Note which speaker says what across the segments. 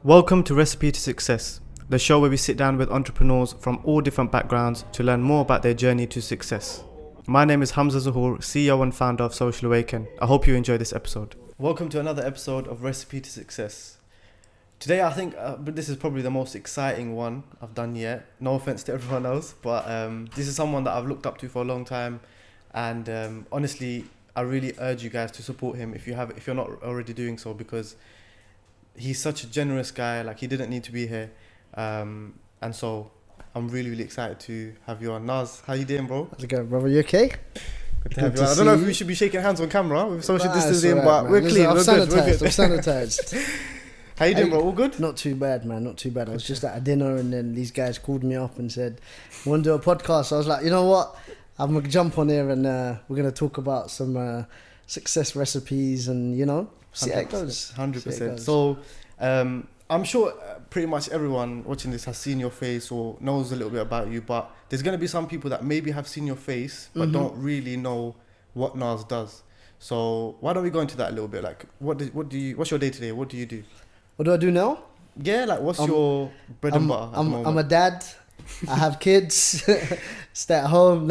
Speaker 1: Welcome to Recipe to Success, the show where we sit down with entrepreneurs from all different backgrounds to learn more about their journey to success. My name is Humza Zahoor, CEO and founder of Awaken. I hope you enjoy this episode. Welcome to another episode of Recipe to Success. Today I think this is probably the most exciting one I've done yet. No offense to everyone else, but this is someone that I've looked up to for a long time, and honestly I really urge you guys to support him if you're not already doing so, because he's such a generous guy. Like, he didn't need to be here, and so I'm really excited to have you on. Naz, how you doing, bro?
Speaker 2: How's it going, brother? You okay?
Speaker 1: Good to have you on. I don't know if we should be shaking hands on camera with social distancing,
Speaker 2: right,
Speaker 1: but
Speaker 2: man.
Speaker 1: we're clean.
Speaker 2: I'm
Speaker 1: We're good.
Speaker 2: I'm sanitized.
Speaker 1: How you doing, bro? All good?
Speaker 2: Not too bad, man. Not too bad. I was just at a dinner, and then these guys called me up and said, "You want to do a podcast?" So I was like, you know what? I'm gonna jump on here, and we're gonna talk about some success recipes, and see how it goes.
Speaker 1: 100%. So, I'm sure pretty much everyone watching this has seen your face or knows a little bit about you, but there's going to be some people that maybe have seen your face but don't really know what Naz does. So why don't we go into that a little bit? Like, what's your day today? What do you do?
Speaker 2: What do I do now?
Speaker 1: Yeah, like what's your bread and butter at the moment?
Speaker 2: I'm a dad. I have kids. Stay at home.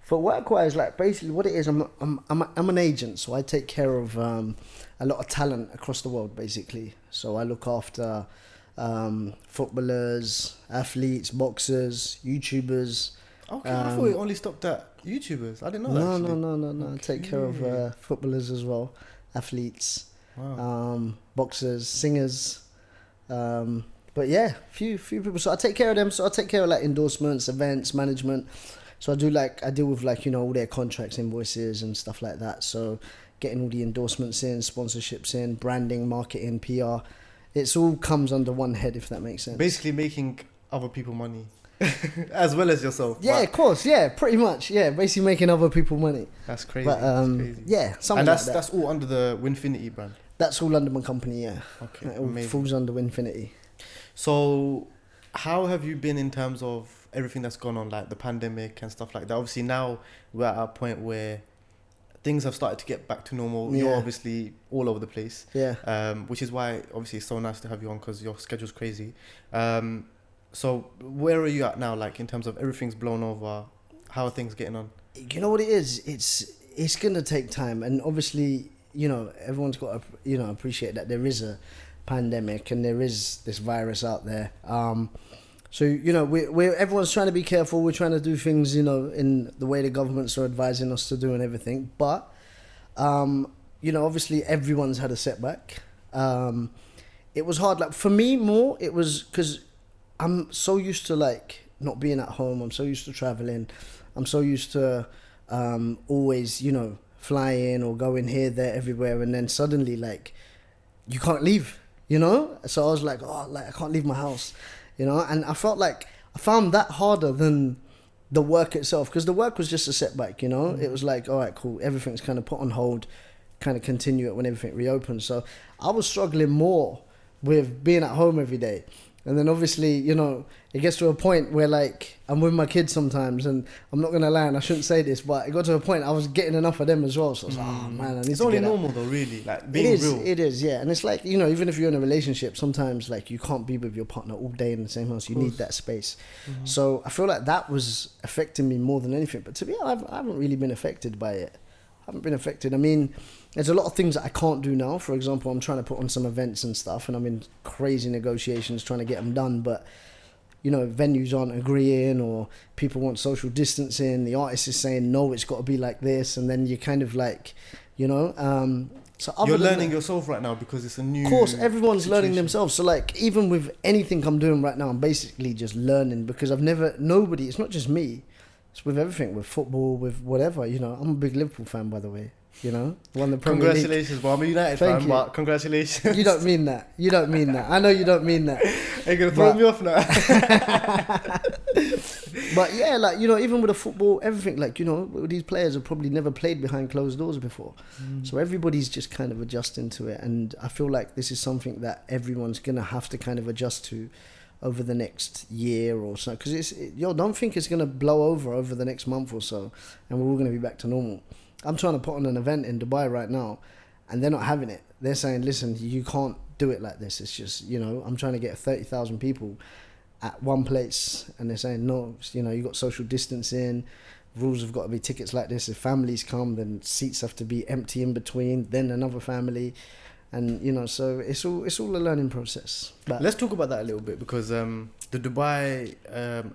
Speaker 2: For work-wise, like basically what it is, I'm an agent, so I take care of a lot of talent across the world, basically. So I look after footballers, athletes, boxers, YouTubers.
Speaker 1: Okay, I thought it only stopped at YouTubers. I didn't know that.
Speaker 2: No. Okay. I take care of footballers as well, athletes, boxers, singers. But yeah, few people. So I take care of them. So I take care of like endorsements, events, management. So I deal with all their contracts, invoices and stuff like that. So getting all the endorsements in, sponsorships in, branding, marketing, PR. It's all comes under one head, if that makes sense.
Speaker 1: Basically making other people money as well as yourself.
Speaker 2: Yeah, of course. Yeah, pretty much. Yeah, basically making other people money.
Speaker 1: That's crazy.
Speaker 2: But
Speaker 1: that's crazy.
Speaker 2: Yeah, something
Speaker 1: and
Speaker 2: like that.
Speaker 1: That's all under the Winfinity brand.
Speaker 2: That's all under my company, yeah.
Speaker 1: Okay,
Speaker 2: it all falls under Winfinity.
Speaker 1: So how have you been in terms of everything that's gone on, like the pandemic and stuff like that? Obviously now we're at a point where things have started to get back to normal. You're obviously all over the place, which is why obviously it's so nice to have you on, because your schedule's crazy. So where are you at now, like in terms of everything's blown over? How are things getting on?
Speaker 2: You know what it is, it's gonna take time, and obviously everyone's got to appreciate that there is a pandemic and there is this virus out there. So we're everyone's trying to be careful. We're trying to do things in the way the governments are advising us to do and everything. But obviously everyone's had a setback. It was hard. Like for me, more it was because I'm so used to like not being at home. I'm so used to traveling. I'm so used to always flying or going here, there, everywhere, and then suddenly like you can't leave. So I was like, I can't leave my house. And I felt like I found that harder than the work itself, because the work was just a setback, It was like, all right, cool, everything's kind of put on hold, kind of continue it when everything reopens. So I was struggling more with being at home every day. And then obviously, it gets to a point where like I'm with my kids sometimes, and I'm not going to lie, and I shouldn't say this, but it got to a point I was getting enough of them as well. So I was like, oh man, I need to get
Speaker 1: It's only normal though, really, like being real.
Speaker 2: It is, yeah. And it's like, even if you're in a relationship, sometimes like you can't be with your partner all day in the same house. You need that space. Mm-hmm. So I feel like that was affecting me more than anything. But to be honest, I haven't really been affected by it. I mean, there's a lot of things that I can't do now. For example, I'm trying to put on some events and stuff, and I'm in crazy negotiations trying to get them done. But, venues aren't agreeing, or people want social distancing. The artist is saying, no, it's got to be like this. And then you kind of like, so you're
Speaker 1: learning yourself right now because it's a new
Speaker 2: Of course, everyone's
Speaker 1: situation.
Speaker 2: learning themselves. So like, even with anything I'm doing right now, I'm basically just learning, because nobody, it's not just me. It's with everything, with football, with whatever, I'm a big Liverpool fan, by the way, won the Premier League.
Speaker 1: Congratulations, bro. I'm a United fan, but congratulations.
Speaker 2: You don't mean that. I know you don't mean that.
Speaker 1: Are you going to throw me off now?
Speaker 2: But yeah, like, even with the football, everything, like, these players have probably never played behind closed doors before. So everybody's just kind of adjusting to it. And I feel like this is something that everyone's going to have to kind of adjust to over the next year or so, because don't think it's going to blow over the next month or so and we're all going to be back to normal. I'm trying to put on an event in Dubai right now, and they're not having it. They're saying, listen, you can't do it like this. It's just, I'm trying to get 30,000 people at one place, and they're saying, no, you got social distancing, rules have got to be tickets like this. If families come, then seats have to be empty in between, then another family. And, so it's all a learning process. But
Speaker 1: let's talk about that a little bit, because the Dubai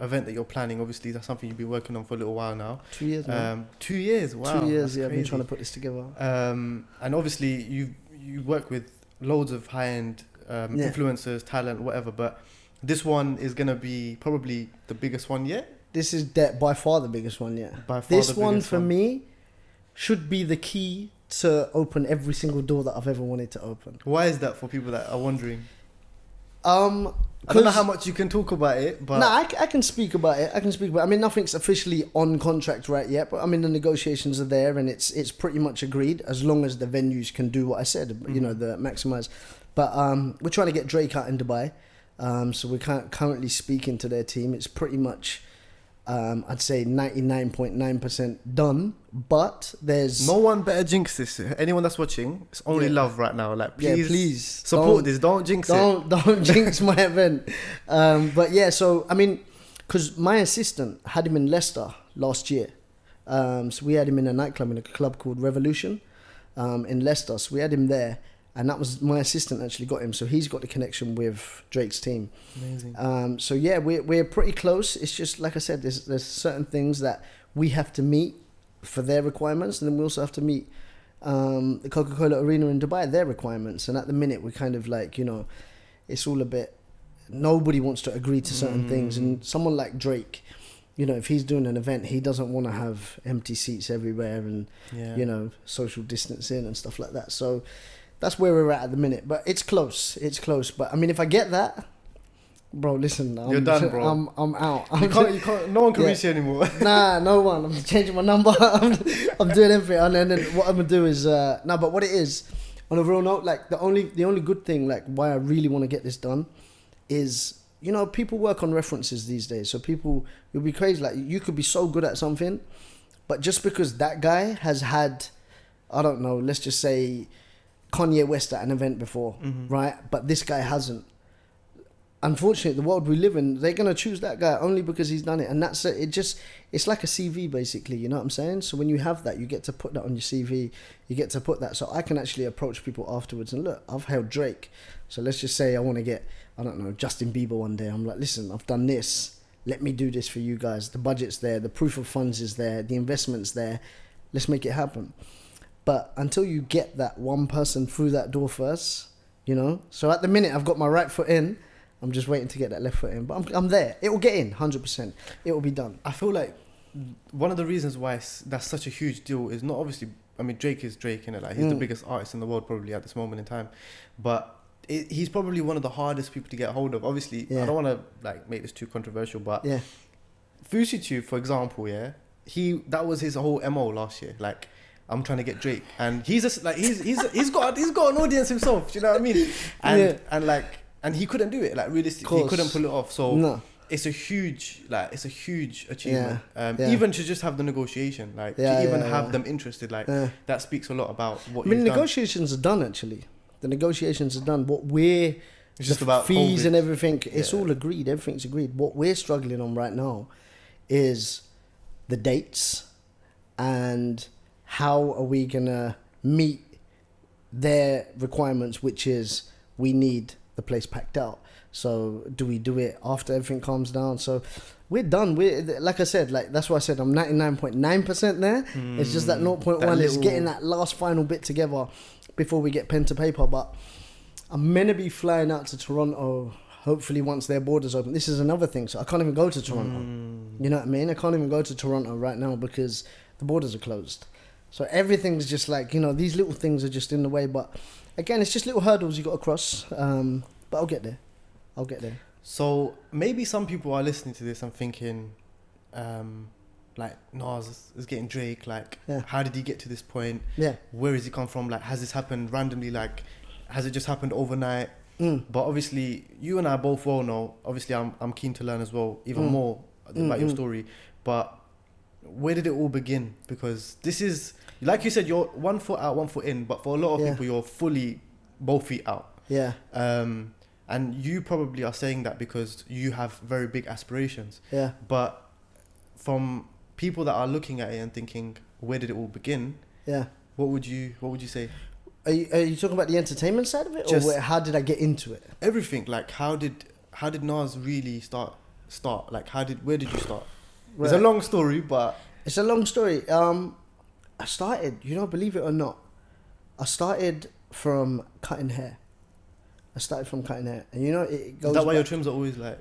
Speaker 1: event that you're planning, obviously that's something you've been working on for a little while now.
Speaker 2: 2 years, man.
Speaker 1: 2 years, wow.
Speaker 2: 2 years,
Speaker 1: I've
Speaker 2: been trying to put this together.
Speaker 1: And obviously you work with loads of high-end influencers, talent, whatever, but this one is going to be probably the biggest one yet?
Speaker 2: This is by far the biggest one yet.
Speaker 1: By far
Speaker 2: this one, for me, should be the key to open every single door that I've ever wanted to open.
Speaker 1: Why is that, for people that are wondering?
Speaker 2: I
Speaker 1: don't know how much you can talk about it, but...
Speaker 2: No, I can speak about it. I mean, nothing's officially on contract right yet, but I mean, the negotiations are there, and it's pretty much agreed, as long as the venues can do what I said, the maximize. But we're trying to get Drake out in Dubai. So we're currently speaking to their team. It's pretty much, I'd say 99.9% done, but there's...
Speaker 1: No one better jinx this. Anyone that's watching, it's only love right now. Like, please support this. Don't jinx it.
Speaker 2: Don't jinx my event. But yeah, so, I mean, because my assistant had him in Leicester last year. So we had him in a nightclub, in a club called Revolution in Leicester. So we had him there. And that was my assistant actually got him, so he's got the connection with Drake's team.
Speaker 1: Amazing.
Speaker 2: So yeah, we're pretty close. It's just like I said, there's certain things that we have to meet for their requirements, and then we also have to meet the Coca-Cola Arena in Dubai, their requirements. And at the minute, we're kind of like, it's all a bit. Nobody wants to agree to certain things, and someone like Drake, if he's doing an event, he doesn't want to have empty seats everywhere and social distancing and stuff like that. So that's where we're at the minute, but it's close. But I mean, if I get that, bro, listen,
Speaker 1: you're done, bro.
Speaker 2: I'm out.
Speaker 1: You can't. No one can reach you anymore.
Speaker 2: Nah, no one. I'm changing my number. I'm doing everything, and then what I'm gonna do is But what it is, on a real note, like the only good thing, like why I really want to get this done, is people work on references these days. So you'll be crazy. Like you could be so good at something, but just because that guy has had, I don't know, let's just say Kanye West at an event before, right? But this guy hasn't. Unfortunately, the world we live in, they're going to choose that guy only because he's done it. And that's it. It's like a CV, basically. You know what I'm saying? So when you have that, you get to put that on your CV. You get to put that. So I can actually approach people afterwards and look, I've held Drake. So let's just say I want to get, I don't know, Justin Bieber one day. I'm like, listen, I've done this. Let me do this for you guys. The budget's there. The proof of funds is there. The investment's there. Let's make it happen. But until you get that one person through that door first, So at the minute, I've got my right foot in. I'm just waiting to get that left foot in. But I'm there. It will get in, 100%. It will be done.
Speaker 1: I feel like one of the reasons why that's such a huge deal is not obviously... I mean, Drake is Drake, innit? Like, he's the biggest artist in the world probably at this moment in time. But he's probably one of the hardest people to get hold of. Obviously, I don't want to make this too controversial, but...
Speaker 2: Yeah.
Speaker 1: Fusitu, for example, that was his whole MO last year. Like... I'm trying to get Drake, and he's just like he's got an audience himself. Do you know what I mean? And he couldn't do it. Like realistically, he couldn't pull it off. So it's a huge achievement. Even to just have the negotiation, have them interested, that speaks a lot about what.
Speaker 2: I mean, negotiations are done actually. The negotiations are done. It's
Speaker 1: just about
Speaker 2: fees
Speaker 1: COVID.
Speaker 2: And everything. It's all agreed. Everything's agreed. What we're struggling on right now is the dates and how are we going to meet their requirements, which is we need the place packed out. So do we do it after everything calms down? So we're done. Like I said, that's why I said I'm 99.9% there. It's just that 0.1 is getting that last final bit together before we get pen to paper. But I'm meant to be flying out to Toronto, hopefully once their borders open. This is another thing. So I can't even go to Toronto. You know what I mean? I can't even go to Toronto right now because the borders are closed. So everything's just these little things are just in the way. But again, it's just little hurdles you got to cross. But I'll get there. So
Speaker 1: maybe some people are listening to this and thinking, Nas is getting Drake. How did he get to this point?
Speaker 2: Yeah.
Speaker 1: Where has he come from? Has this happened randomly? Has it just happened overnight? But obviously, you and I both well know. Obviously, I'm keen to learn as well, even more about your story. But where did it all begin? Because this is, like you said, you're 1 foot out, 1 foot in. But for a lot of people, you're fully both feet out.
Speaker 2: Yeah.
Speaker 1: And you probably are saying that because you have very big aspirations.
Speaker 2: Yeah.
Speaker 1: But from people that are looking at it and thinking, where did it all begin?
Speaker 2: Yeah.
Speaker 1: What would you say?
Speaker 2: Are you talking about the entertainment side of it,
Speaker 1: Just
Speaker 2: or how did I get into it?
Speaker 1: Everything. Like, how did Nas really start? Like, where did you start?
Speaker 2: Right.
Speaker 1: It's a long story, but
Speaker 2: it's a long story. I started, believe it or not, I started from cutting hair. And it goes.
Speaker 1: Is that why your
Speaker 2: back-
Speaker 1: trims are always like?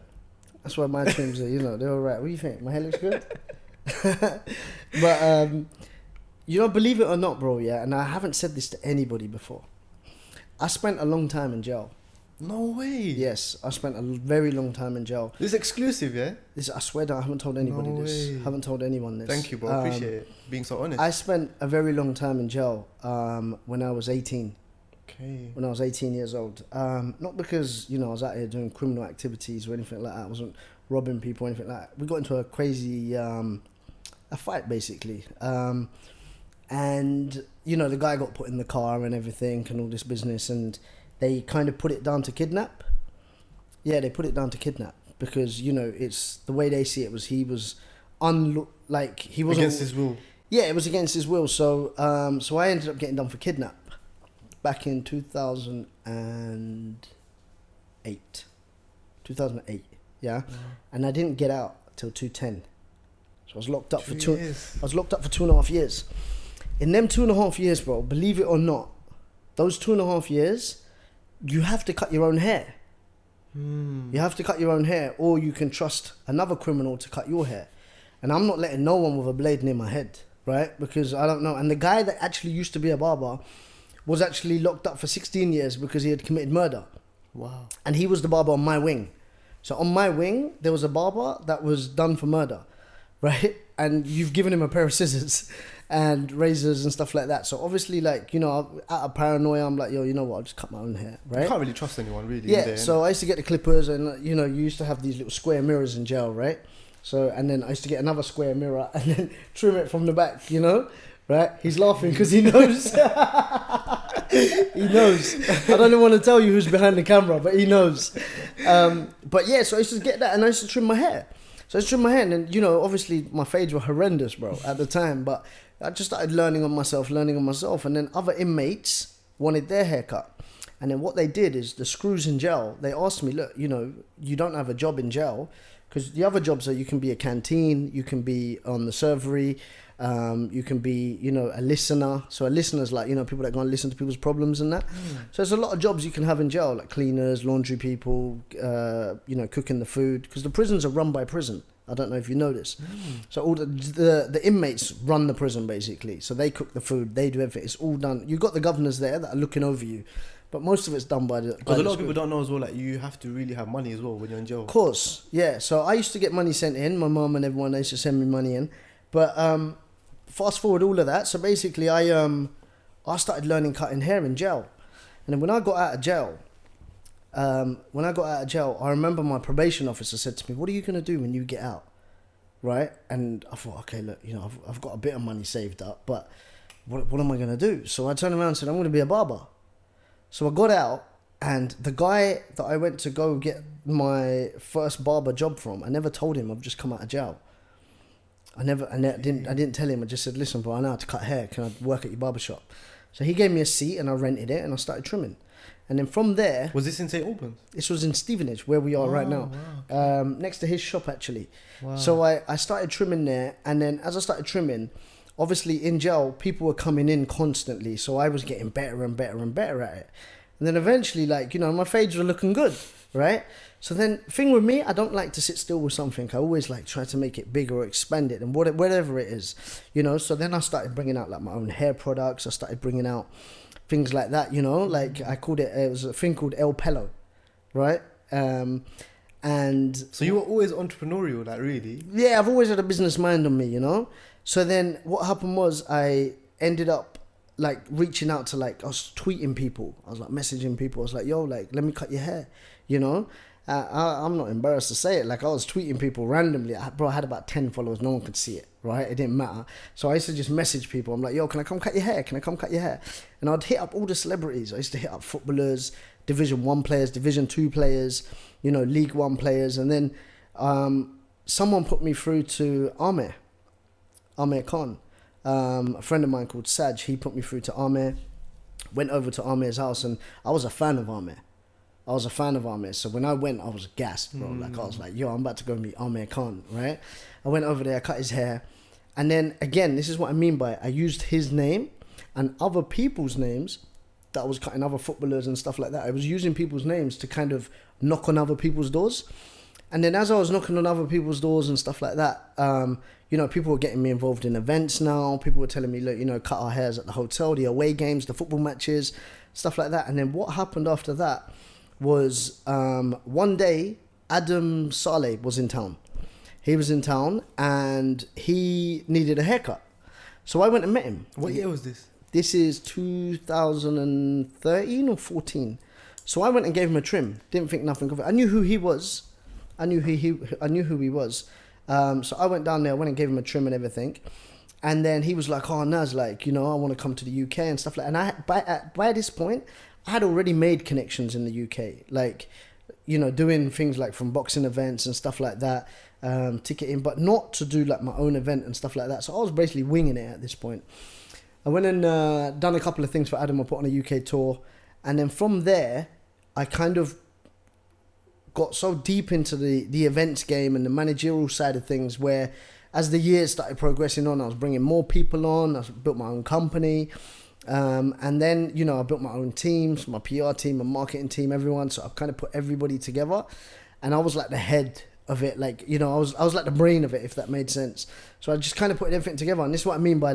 Speaker 2: That's why my trims are, they're all right. What do you think? My hair looks good? But, believe it or not, bro, yeah, and I haven't said this to anybody before. I spent a long time in jail.
Speaker 1: No way.
Speaker 2: Yes, I spent a very long time in jail.
Speaker 1: This is exclusive, yeah?
Speaker 2: I swear that I haven't told anybody
Speaker 1: No
Speaker 2: this.
Speaker 1: way.
Speaker 2: Haven't told anyone this.
Speaker 1: Thank you, bro. Appreciate it. Being so honest.
Speaker 2: I spent a very long time in jail when I was 18.
Speaker 1: Okay.
Speaker 2: When I was 18 years old. Not because, I was out here doing criminal activities or anything like that. I wasn't robbing people or anything like that. We got into a crazy a fight, basically. And, the guy got put in the car and everything and all this business. And they kind of put it down to kidnap. Yeah, they put it down to kidnap. Because, it's the way they see it was he was he wasn't...
Speaker 1: Against his will.
Speaker 2: Yeah, it was against his will. So so I ended up getting done for kidnap back in 2008. 2008, yeah?
Speaker 1: Wow.
Speaker 2: And I didn't get out till 2010. So I was locked up for 2
Speaker 1: years.
Speaker 2: I was locked up for 2.5 years. In them 2.5 years, bro, believe it or not, those 2.5 years, you have to cut your own hair. You have to cut your own hair, or you can trust another criminal to cut your hair. And I'm not letting no one with a blade near my head, right? Because I don't know. And the guy that actually used to be a barber was actually locked up for 16 years because he had committed murder.
Speaker 1: Wow.
Speaker 2: And he was the barber on my wing. So on my wing, there was a barber that was done for murder, right? And you've given him a pair of scissors and razors and stuff like that. So obviously, out of paranoia, I'm like, yo, you know what? I'll just cut my own hair, right?
Speaker 1: You can't really trust anyone, really.
Speaker 2: Yeah, so I used to get the clippers and, you used to have these little square mirrors in jail, right? So, and then I used to get another square mirror and then trim it from the back, right? He's laughing because he knows. He knows. I don't want to tell you who's behind the camera, but he knows. But yeah, so I used to get that and I used to trim my hair. So I used to trim my hair and, obviously my fades were horrendous, bro, at the time. But I just started learning on myself. And then other inmates wanted their haircut. And then what they did is the screws in jail, they asked me, look, you don't have a job in jail. Because the other jobs are you can be a canteen, you can be on the servery, you can be, a listener. So a listener's like, people that go and listen to people's problems and that. So there's a lot of jobs you can have in jail, like cleaners, laundry people, cooking the food. Because the prisons are run by prison. I don't know if you know this. So all the inmates run the prison, basically. So they cook the food, they do everything. It's all done. You've got the governors there that are looking over you. But most of it's done by the...
Speaker 1: Because a lot of people don't know as well, like, you have to really have money as well when you're in jail.
Speaker 2: Of course, yeah. So I used to get money sent in. My mum and everyone, they used to send me money in. But fast forward all of that. So basically, I started learning cutting hair in jail. And then when I got out of jail, I remember my probation officer said to me, what are you going to do when you get out? Right? And I thought, okay, look, I've got a bit of money saved up, but what am I going to do? So I turned around and said, I'm going to be a barber. So I got out, and the guy that I went to go get my first barber job from, I never told him I've just come out of jail. I didn't tell him. I just said, listen, bro, I know how to cut hair. Can I work at your barber shop? So he gave me a seat, and I rented it, and I started trimming. And then from there...
Speaker 1: Was this in St. Albans?
Speaker 2: This was in Stevenage, where we are right now.
Speaker 1: Wow, okay.
Speaker 2: Next to his shop, actually.
Speaker 1: Wow.
Speaker 2: So I started trimming there, and then as I started trimming, obviously in jail, people were coming in constantly, so I was getting better and better and better at it. And then eventually, my fades were looking good, right? So then, thing with me, I don't like to sit still with something. I always try to make it bigger or expand it, and whatever it is, So then I started bringing out my own hair products. I started bringing out things like that, I called it was a thing called El Pelo, right? And
Speaker 1: so you were always entrepreneurial, really?
Speaker 2: Yeah, I've always had a business mind on me, So then what happened was I ended up reaching out to I was tweeting people. I was messaging people. I was like, yo, let me cut your hair, I'm not embarrassed to say it. I was tweeting people randomly. I had about 10 followers. No one could see it, right? It didn't matter. So I used to just message people. I'm like, yo, can I come cut your hair? Can I come cut your hair? And I'd hit up all the celebrities. I used to hit up footballers, Division 1 players, Division 2 players, League 1 players. And then someone put me through to Amir Khan. A friend of mine called Saj, he put me through to Amir. Went over to Amir's house, and I was a fan of Amir. So when I went, I was gassed, bro. Like, I was like, yo, I'm about to go meet Amir Khan, right? I went over there, cut his hair. And then, again, this is what I mean by it. I used his name and other people's names that I was cutting, other footballers and stuff like that. I was using people's names to kind of knock on other people's doors. And then as I was knocking on other people's doors and stuff like that, people were getting me involved in events now. People were telling me, look, cut our hairs at the hotel, the away games, the football matches, stuff like that. And then what happened after that was one day, Adam Saleh was in town. He was in town and he needed a haircut. So I went and met him.
Speaker 1: What year was this?
Speaker 2: This is 2013 or 14. So I went and gave him a trim. Didn't think nothing of it. I knew who he was. I knew who he was. So I went down there, went and gave him a trim and everything. And then he was like, oh, Naz, I want to come to the UK and stuff like that. And by this point, I had already made connections in the UK. Doing things like from boxing events and stuff like that, ticketing, but not to do like my own event and stuff like that. So I was basically winging it at this point. I went and done a couple of things for Adam. I put on a UK tour. And then from there, I kind of got so deep into the events game and the managerial side of things where as the years started progressing on, I was bringing more people on. I built my own company. And then, I built my own teams, my PR team, my marketing team, everyone. So I kind of put everybody together and I was like the head of it. I was like the brain of it, if that made sense. So I just kind of put everything together. And this is what I mean by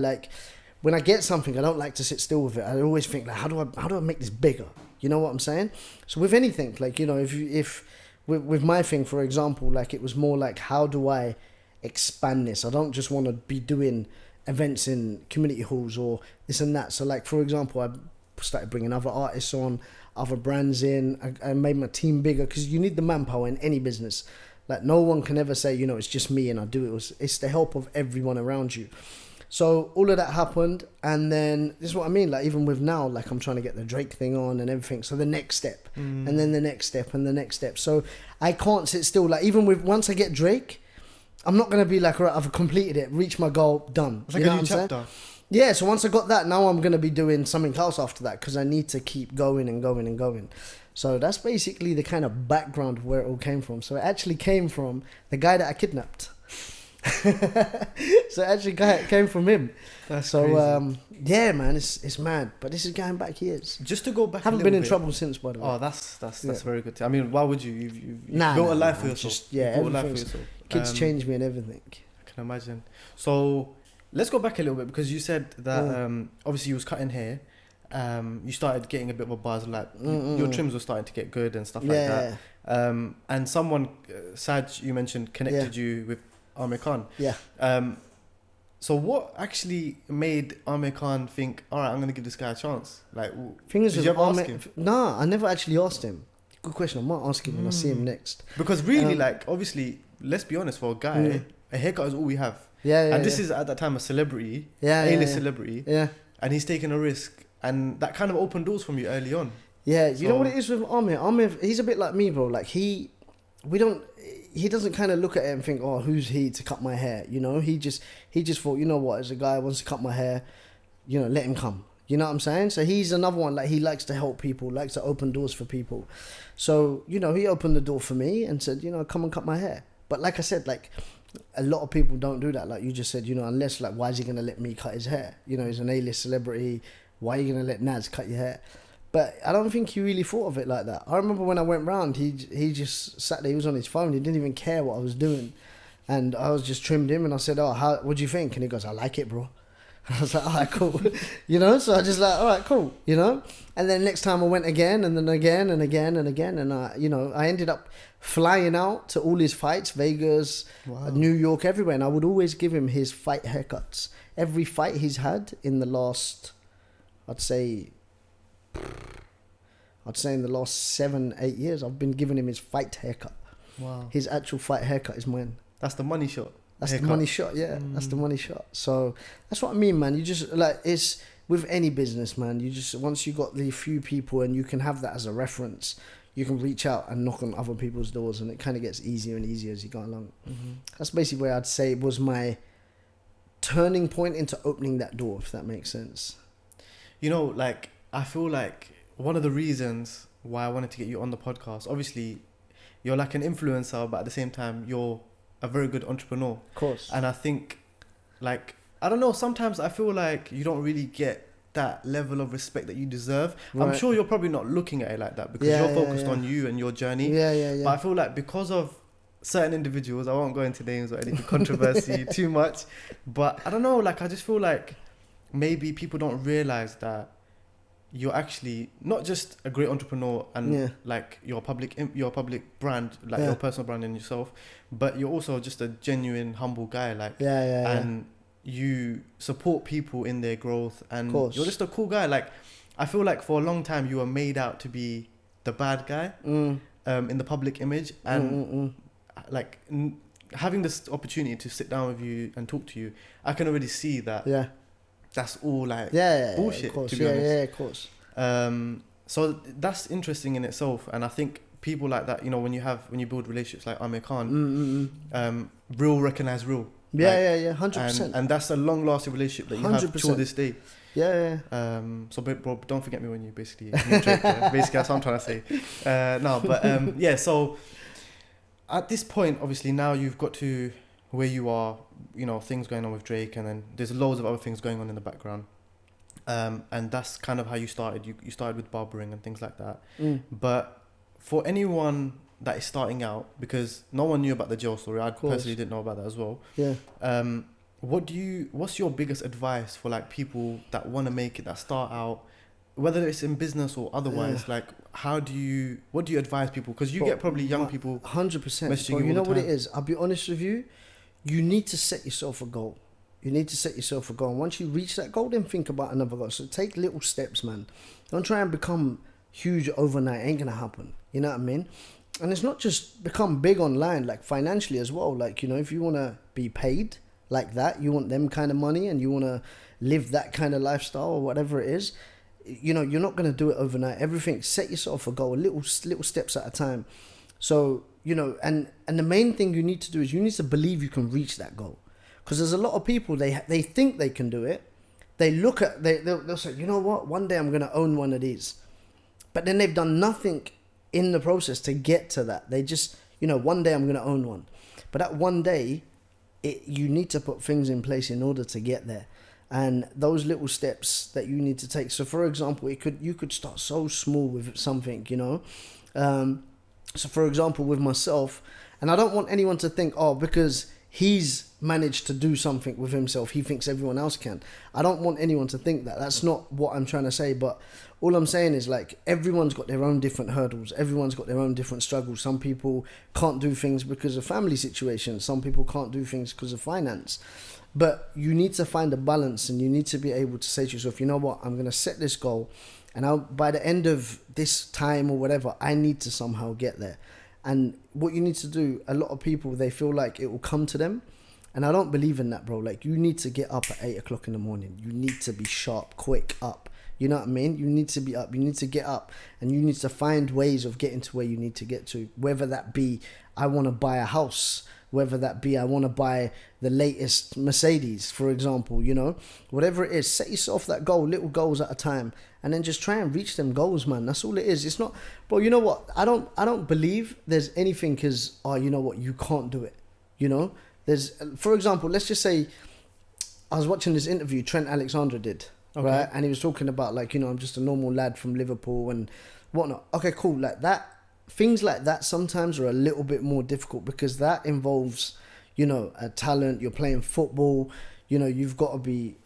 Speaker 2: when I get something, I don't like to sit still with it. I always think how do I make this bigger? You know what I'm saying? So with anything, if with my thing, for example, it was more like, how do I expand this? I don't just want to be doing events in community halls or this and that. So for example, I started bringing other artists on, other brands in. I made my team bigger because you need the manpower in any business. No one can ever say, it's just me and I do it. It's the help of everyone around you. So all of that happened, and then this is what I mean, even with now, I'm trying to get the Drake thing on and everything. So the next step, and then the next step, and the next step. So I can't sit still. Even once I get Drake, I'm not going to be all right, I've completed it, reached my goal, done.
Speaker 1: It's like a new chapter.
Speaker 2: Yeah, so once I got that, now I'm going to be doing something else after that because I need to keep going and going and going. So that's basically the kind of background of where it all came from. So it actually came from the guy that I kidnapped. So actually came from him.
Speaker 1: That's
Speaker 2: so
Speaker 1: crazy.
Speaker 2: Yeah, man, it's mad, but this is going back years.
Speaker 1: Just to go back,
Speaker 2: haven't been in trouble since, by the way.
Speaker 1: Oh, that's very good. I mean, why would you? You've built a life for yourself.
Speaker 2: Built a life for yourself. Kids changed me and everything.
Speaker 1: I can imagine. So let's go back a little bit because you said that obviously you was cutting hair. You started getting a bit of a buzz, your trims were starting to get good and stuff like that. And someone, Saj, you mentioned, connected you with Amir Khan.
Speaker 2: Yeah.
Speaker 1: So what actually made Amir Khan think, all right, I'm going to give this guy a chance?
Speaker 2: Did
Speaker 1: you ever ask him?
Speaker 2: Nah, I never actually asked him. Good question. I might ask him when I see him next.
Speaker 1: Because really, obviously, let's be honest, for a guy, a haircut is all we have.
Speaker 2: Yeah.
Speaker 1: And this is at that time a celebrity, A-list celebrity.
Speaker 2: Yeah.
Speaker 1: And he's taking a risk. And that kind of opened doors from you early on.
Speaker 2: Yeah, you know what it is with Amir? Amir, he's a bit like me, bro. He doesn't kind of look at it and think, oh, who's he to cut my hair? He just thought, you know what, as a guy who wants to cut my hair, let him come. You know what I'm saying? So he's another one, he likes to help people, likes to open doors for people. So, he opened the door for me and said, come and cut my hair. But like I said, a lot of people don't do that. Like you just said, unless, why is he going to let me cut his hair? He's an A-list celebrity. Why are you going to let Naz cut your hair? But I don't think he really thought of it like that. I remember when I went round, he just sat there, he was on his phone, he didn't even care what I was doing. And I was just trimmed him and I said, what do you think? And he goes, I like it, bro. I was like, all right, cool. So I just all right, cool, And then next time I went again and then again and again and again. And I ended up flying out to all his fights, Vegas, New York, everywhere. And I would always give him his fight haircuts. Every fight he's had in the last, I'd say in the last 7-8 years, I've been giving him his fight haircut.
Speaker 1: Wow.
Speaker 2: His actual fight haircut is mine.
Speaker 1: That's the money shot.
Speaker 2: That's haircut. The money shot, yeah. That's the money shot. So that's what I mean, man. You just with any business, man, you just, once you got the few people and you can have that as a reference, you can reach out and knock on other people's doors, and it kind of gets easier and easier as you go along. That's basically where I'd say was my turning point into opening that door, if that makes sense.
Speaker 1: You know, like, I feel like one of the reasons why I wanted to get you on the podcast, obviously, you're like an influencer, but at the same time, you're a very good entrepreneur.
Speaker 2: Of course.
Speaker 1: And I think, like, I don't know, sometimes I feel like you don't really get that level of respect that you deserve. Right. I'm sure you're probably not looking at it like that because you're focused on you and your journey. But I feel like because of certain individuals, I won't go into names or anything controversy too much, but I don't know, like, I just feel like maybe people don't realize that you're actually not just a great entrepreneur and like your public brand, like your personal brand in yourself, but you're also just a genuine humble guy, like and you support people in their growth, and you're just a cool guy. Like, I feel like for a long time you were made out to be the bad guy in the public image, and like having this opportunity to sit down with you and talk to you, I can already see that that's all like bullshit, to be honest.
Speaker 2: Of course.
Speaker 1: So that's interesting in itself, and I think people like that, you know, when you build relationships like Amir Khan, real recognize real.
Speaker 2: 100%.
Speaker 1: And that's a long-lasting relationship that you 100%. Have till this day. So, bro, don't forget me when you basically Drake, basically that's what I'm trying to say. So at this point, obviously now you've got to where you are, you know, things going on with Drake, and then there's loads of other things going on in the background. And that's kind of how you started. You started with barbering and things like that. But for anyone that is starting out, because no one knew about the jail story, I personally didn't know about that as well. What's your biggest advice for like people that want to make it, that start out, whether it's in business or otherwise? Like, what do you advise people? Because you get probably young people
Speaker 2: 100%. But you know what it is? I'll be honest with you. You need to set yourself a goal. And once you reach that goal, then think about another goal. So take little steps, man. Don't try and become huge overnight. Ain't gonna happen. You know what I mean? And it's not just become big online, like financially as well. Like, you know, if you want to be paid like that, you want them kind of money and you want to live that kind of lifestyle or whatever it is, you know, you're not going to do it overnight. Everything, set yourself a goal, little steps at a time. So, you know, and the main thing you need to do is you need to believe you can reach that goal. Because there's a lot of people, they think they can do it. They look at, they'll say, you know what, one day I'm going to own one of these. But then they've done nothing in the process to get to that. They just, you know, one day I'm going to own one. But that one day, you need to put things in place in order to get there. And those little steps that you need to take. So for example, you could start so small with something, you know. So for example, with myself, and I don't want anyone to think, oh, because he's managed to do something with himself, he thinks everyone else can. I don't want anyone to think that. That's not what I'm trying to say. But all I'm saying is, like, everyone's got their own different hurdles. Everyone's got their own different struggles. Some people can't do things because of family situations. Some people can't do things because of finance. But you need to find a balance, and you need to be able to say to yourself, you know what, I'm going to set this goal, and by the end of this time or whatever, I need to somehow get there. And what you need to do, a lot of people, they feel like it will come to them. And I don't believe in that, bro. Like, you need to get up at 8 o'clock in the morning. You need to be sharp, quick, up. You know what I mean? You need to be up. You need to get up, and you need to find ways of getting to where you need to get to. Whether that be, I want to buy a house. Whether that be, I want to buy the latest Mercedes, for example, you know, whatever it is, set yourself that goal, little goals at a time, and then just try and reach them goals, man. That's all it is. It's not, bro, you know what? I don't believe there's anything as, oh, you know what? You can't do it. You know, there's, for example, let's just say I was watching this interview Trent Alexander did, right? And he was talking about, like, you know, I'm just a normal lad from Liverpool and whatnot. Okay, cool. Like that. Things like that sometimes are a little bit more difficult because that involves, you know, a talent. You're playing football, you know, you've got to be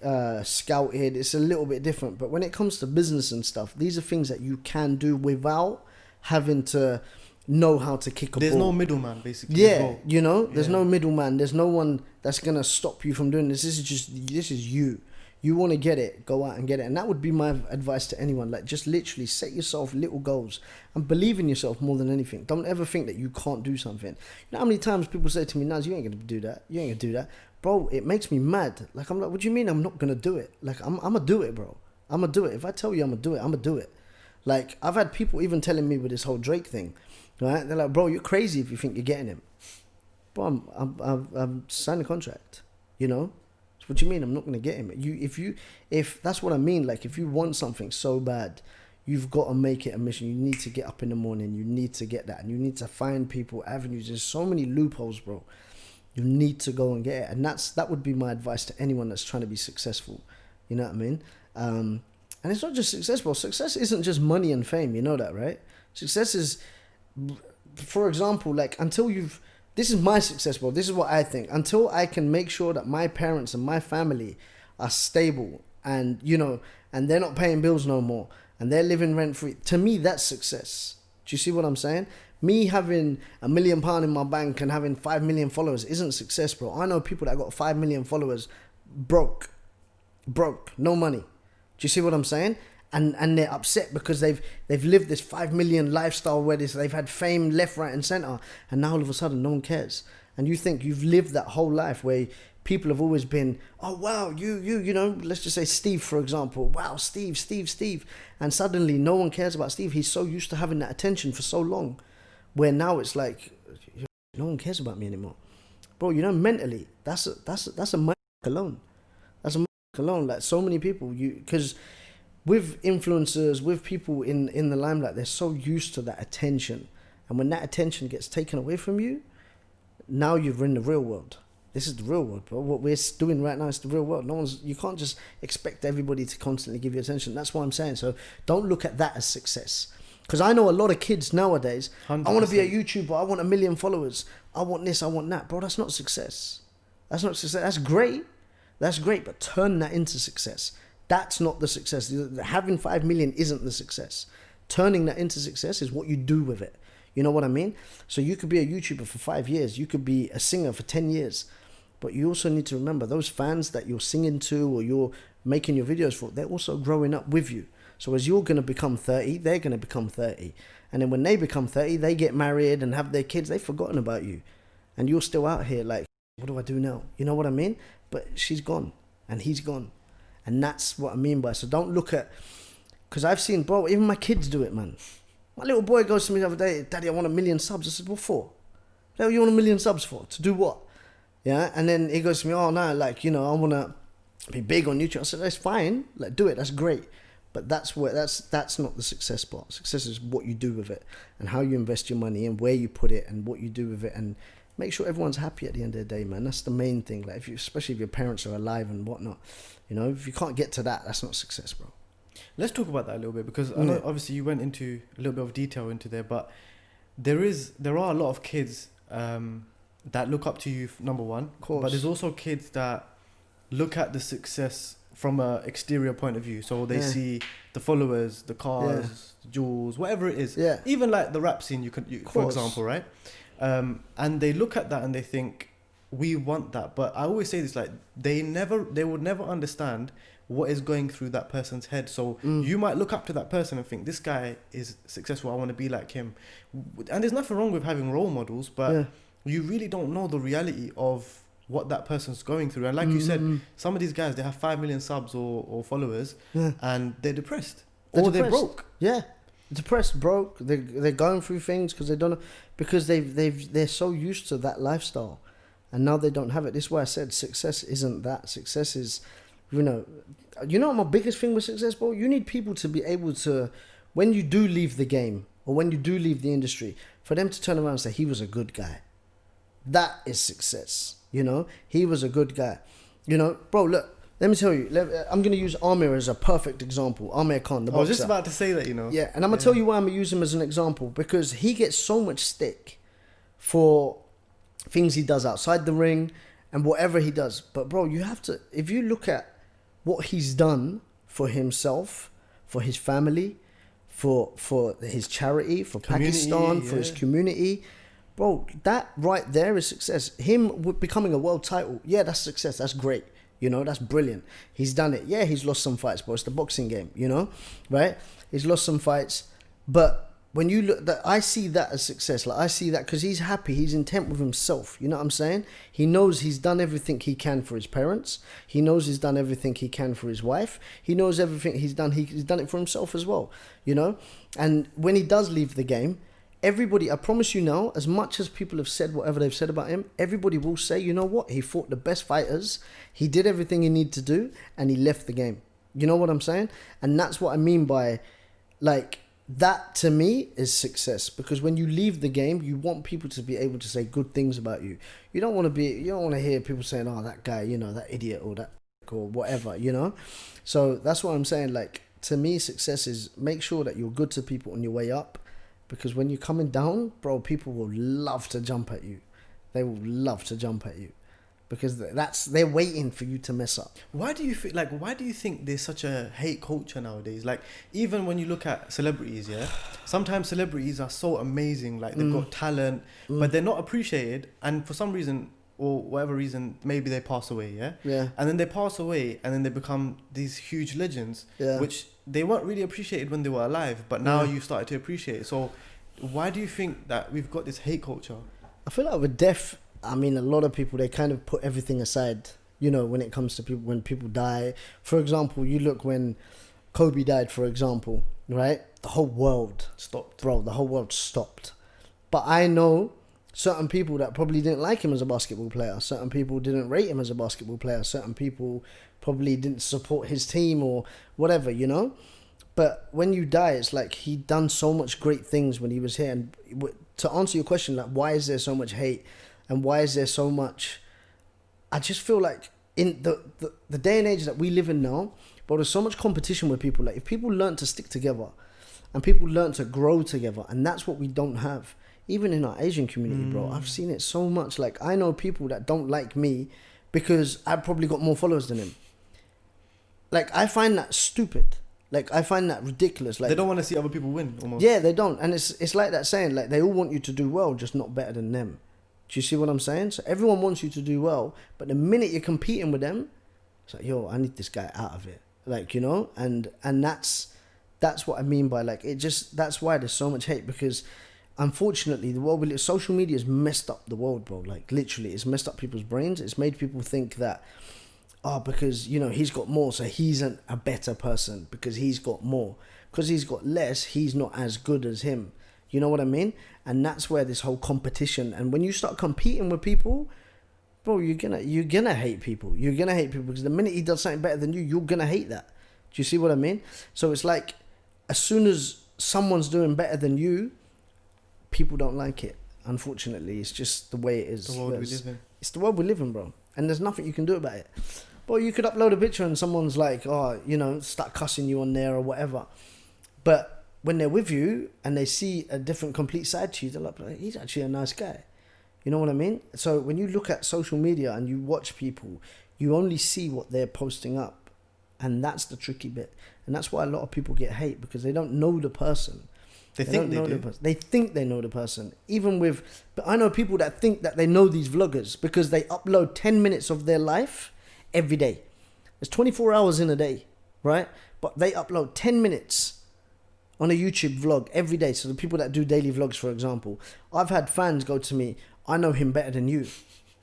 Speaker 2: scouted. It's a little bit different. But when it comes to business and stuff, these are things that you can do without having to know how to kick a ball.
Speaker 1: There's no middleman, basically.
Speaker 2: Yeah, you know, there's no middleman. There's no one that's going to stop you from doing this. This is you. You want to get it, go out and get it. And that would be my advice to anyone. Like, just literally set yourself little goals and believe in yourself more than anything. Don't ever think that you can't do something. You know how many times people say to me, Naz, you ain't going to do that. You ain't going to do that. Bro, it makes me mad. Like, I'm like, what do you mean I'm not going to do it? Like, I'm going to do it, bro. I'm gonna do it. If I tell you I'm gonna do it, I'm gonna do it. Like, I've had people even telling me with this whole Drake thing, right? They're like, bro, you're crazy if you think you're getting him. Bro, I'm signed a contract, you know? So what do you mean I'm not gonna get him? If that's what I mean, like, if you want something so bad, you've got to make it a mission. You need to get up in the morning. You need to get that. And you need to find people, avenues. There's so many loopholes, bro. You need to go and get it. And that would be my advice to anyone that's trying to be successful. You know what I mean? And it's not just successful. Success isn't just money and fame. You know that, right? Success is, for example, like, this is my success, bro. This is what I think. Until I can make sure that my parents and my family are stable and, you know, and they're not paying bills no more, and they're living rent-free. To me, that's success. Do you see what I'm saying? Me having £1 million in my bank and having 5 million followers isn't success, bro. I know people that got 5 million followers broke, no money. Do you see what I'm saying? And they're upset because they've lived this 5 million lifestyle where they've had fame left, right, and center, and now all of a sudden no one cares. And you think you've lived that whole life where people have always been, oh wow, you know, let's just say Steve, for example. Wow, Steve. And suddenly no one cares about Steve. He's so used to having that attention for so long, where now it's like, no one cares about me anymore. Bro, you know, mentally, that's a mind alone. That's a mind alone. Like, so many people, because with influencers, with people in the limelight, they're so used to that attention. And when that attention gets taken away from you, now you're in the real world. This is the real world, bro. What we're doing right now is the real world. You can't just expect everybody to constantly give you attention. That's what I'm saying. So don't look at that as success. Because I know a lot of kids nowadays, 100%. I want to be a YouTuber. I want 1 million followers. I want this, I want that. Bro, that's not success. That's not success. That's great. But turn that into success. That's not the success. Having 5 million isn't the success. Turning that into success is what you do with it. You know what I mean? So you could be a YouTuber for 5 years. You could be a singer for 10 years. But you also need to remember those fans that you're singing to or you're making your videos for, they're also growing up with you. So as you're going to become 30, they're going to become 30. And then when they become 30, they get married and have their kids. They've forgotten about you. And you're still out here like, what do I do now? You know what I mean? But she's gone and he's gone. And that's what I mean by, so don't look at, because I've seen, bro, even my kids do it, man. My little boy goes to me the other day, Daddy, I want 1 million subs. I said, what for? What do you want 1 million subs for? To do what? Yeah, and then he goes to me, oh no, like, you know, I want to be big on YouTube. I said, that's fine, like, do it, that's great. But that's not the success part. Success is what you do with it and how you invest your money and where you put it and what you do with it, and make sure everyone's happy at the end of the day, man. That's the main thing. Like, especially if your parents are alive and whatnot, you know, if you can't get to that, that's not success, bro.
Speaker 1: Let's talk about that a little bit, because I know obviously you went into a little bit of detail into there, but there are a lot of kids that look up to you, number one. Of course. But there's also kids that look at the success from a exterior point of view. So they see the followers, the cars, the jewels, whatever it is. Yeah. Even like the rap scene, for example, right? And they look at that and they think, we want that. But I always say this, like, they would never understand what is going through that person's head. So you might look up to that person and think, this guy is successful, I want to be like him. And there's nothing wrong with having role models, but you really don't know the reality of what that person's going through. And like you said, some of these guys, they have 5 million subs or followers, and they're depressed. They're broke. Yeah. Depressed, broke. They're going through things because they don't know, because they're so used to that lifestyle, and now they don't have it. This is why I said success isn't that. Success is, you know what my biggest thing with success, bro? You need people to be able to, when you do leave the game or when you do leave the industry, for them to turn around and say, he was a good guy. That is success. You know, he was a good guy. You know, bro, look, let me tell you, I'm going to use Amir as a perfect example. Amir Khan, the boxer. I was just about to say that, you know. Yeah, and I'm going to tell you why I'm going to use him as an example. Because he gets so much stick for things he does outside the ring and whatever he does. But, bro, you have to, if you look at what he's done for himself, for his family, for his charity, for Pakistan, for his community, bro, that right there is success. Him becoming a world title, that's success. That's great. You know, that's brilliant. He's done it. Yeah, he's lost some fights, but it's the boxing game, you know, right? He's lost some fights, but
Speaker 2: when you look that, I see that as success. Like I see that because he's happy, he's intent with himself. You know what I'm saying? He knows he's done everything he can for his parents. He knows he's done everything he can for his wife. He knows everything he's done. He's done it for himself as well. You know, and when he does leave the game, everybody, I promise you now, as much as people have said whatever they've said about him, everybody will say, you know what? He fought the best fighters. He did everything he needed to do, and he left the game. You know what I'm saying? And that's what I mean by, like. That to me is success, because when you leave the game, you want people to be able to say good things about you. You don't want to hear people saying, oh, that guy, you know, that idiot or that or whatever, you know? So that's what I'm saying. Like, to me, success is make sure that you're good to people on your way up, because when you're coming down, bro, people will love to jump at you. They will love to jump at you. Because they're waiting for you to mess up.
Speaker 1: Why do you think there's such a hate culture nowadays? Like, even when you look at celebrities, yeah, sometimes celebrities are so amazing, like they've got talent, but they're not appreciated, and for some reason or whatever reason, maybe they pass away, yeah, and then they pass away, and then they become these huge legends, which they weren't really appreciated when they were alive, but now you started to appreciate it. So why do you think that we've got this hate culture?
Speaker 2: I feel like with death, I mean, a lot of people, they kind of put everything aside, you know, when it comes to people, when people die. For example, you look when Kobe died, for example, right? The whole world stopped. Bro, the whole world stopped. But I know certain people that probably didn't like him as a basketball player. Certain people didn't rate him as a basketball player. Certain people probably didn't support his team or whatever, you know? But when you die, it's like he'd done so much great things when he was here. And to answer your question, like, why is there so much hate? And why is there so much? I just feel like in the day and age that we live in now, but there's so much competition with people. Like, if people learn to stick together and people learn to grow together, and that's what we don't have. Even in our Asian community, bro, I've seen it so much. Like, I know people that don't like me because I've probably got more followers than him. Like, I find that stupid. Like, I find that ridiculous. Like,
Speaker 1: they don't want to see other people win, almost.
Speaker 2: Yeah, they don't. And it's like that saying, like, they all want you to do well, just not better than them. Do you see what I'm saying? So everyone wants you to do well, but the minute you're competing with them, it's like, yo, I need this guy out of it. Like, you know, and that's what I mean by, like, it just, that's why there's so much hate, because unfortunately the world we live, social media has messed up the world, bro. Like, literally, it's messed up people's brains. It's made people think that, because, you know, he's got more, so he's a better person because he's got more. Because he's got less, he's not as good as him. You know what I mean? And that's where this whole competition, and when you start competing with people, bro, you're gonna hate people. You're gonna hate people because the minute he does something better than you, you're gonna hate that. Do you see what I mean? So it's like, as soon as someone's doing better than you, people don't like it. Unfortunately, it's just the way it is.
Speaker 1: The world we live in.
Speaker 2: It's the world we live in, bro. And there's nothing you can do about it. Well, you could upload a picture and someone's like, you know, start cussing you on there or whatever. But when they're with you and they see a different, complete side to you, they're like, he's actually a nice guy. You know what I mean? So when you look at social media and you watch people, you only see what they're posting up. And that's the tricky bit. And that's why a lot of people get hate, because they don't know the person. They think they do. They think they know the person. But I know people that think that they know these vloggers because they upload 10 minutes of their life every day. There's 24 hours in a day, right? But they upload 10 minutes on a YouTube vlog every day. So the people that do daily vlogs, for example, I've had fans go to me, I know him better than you.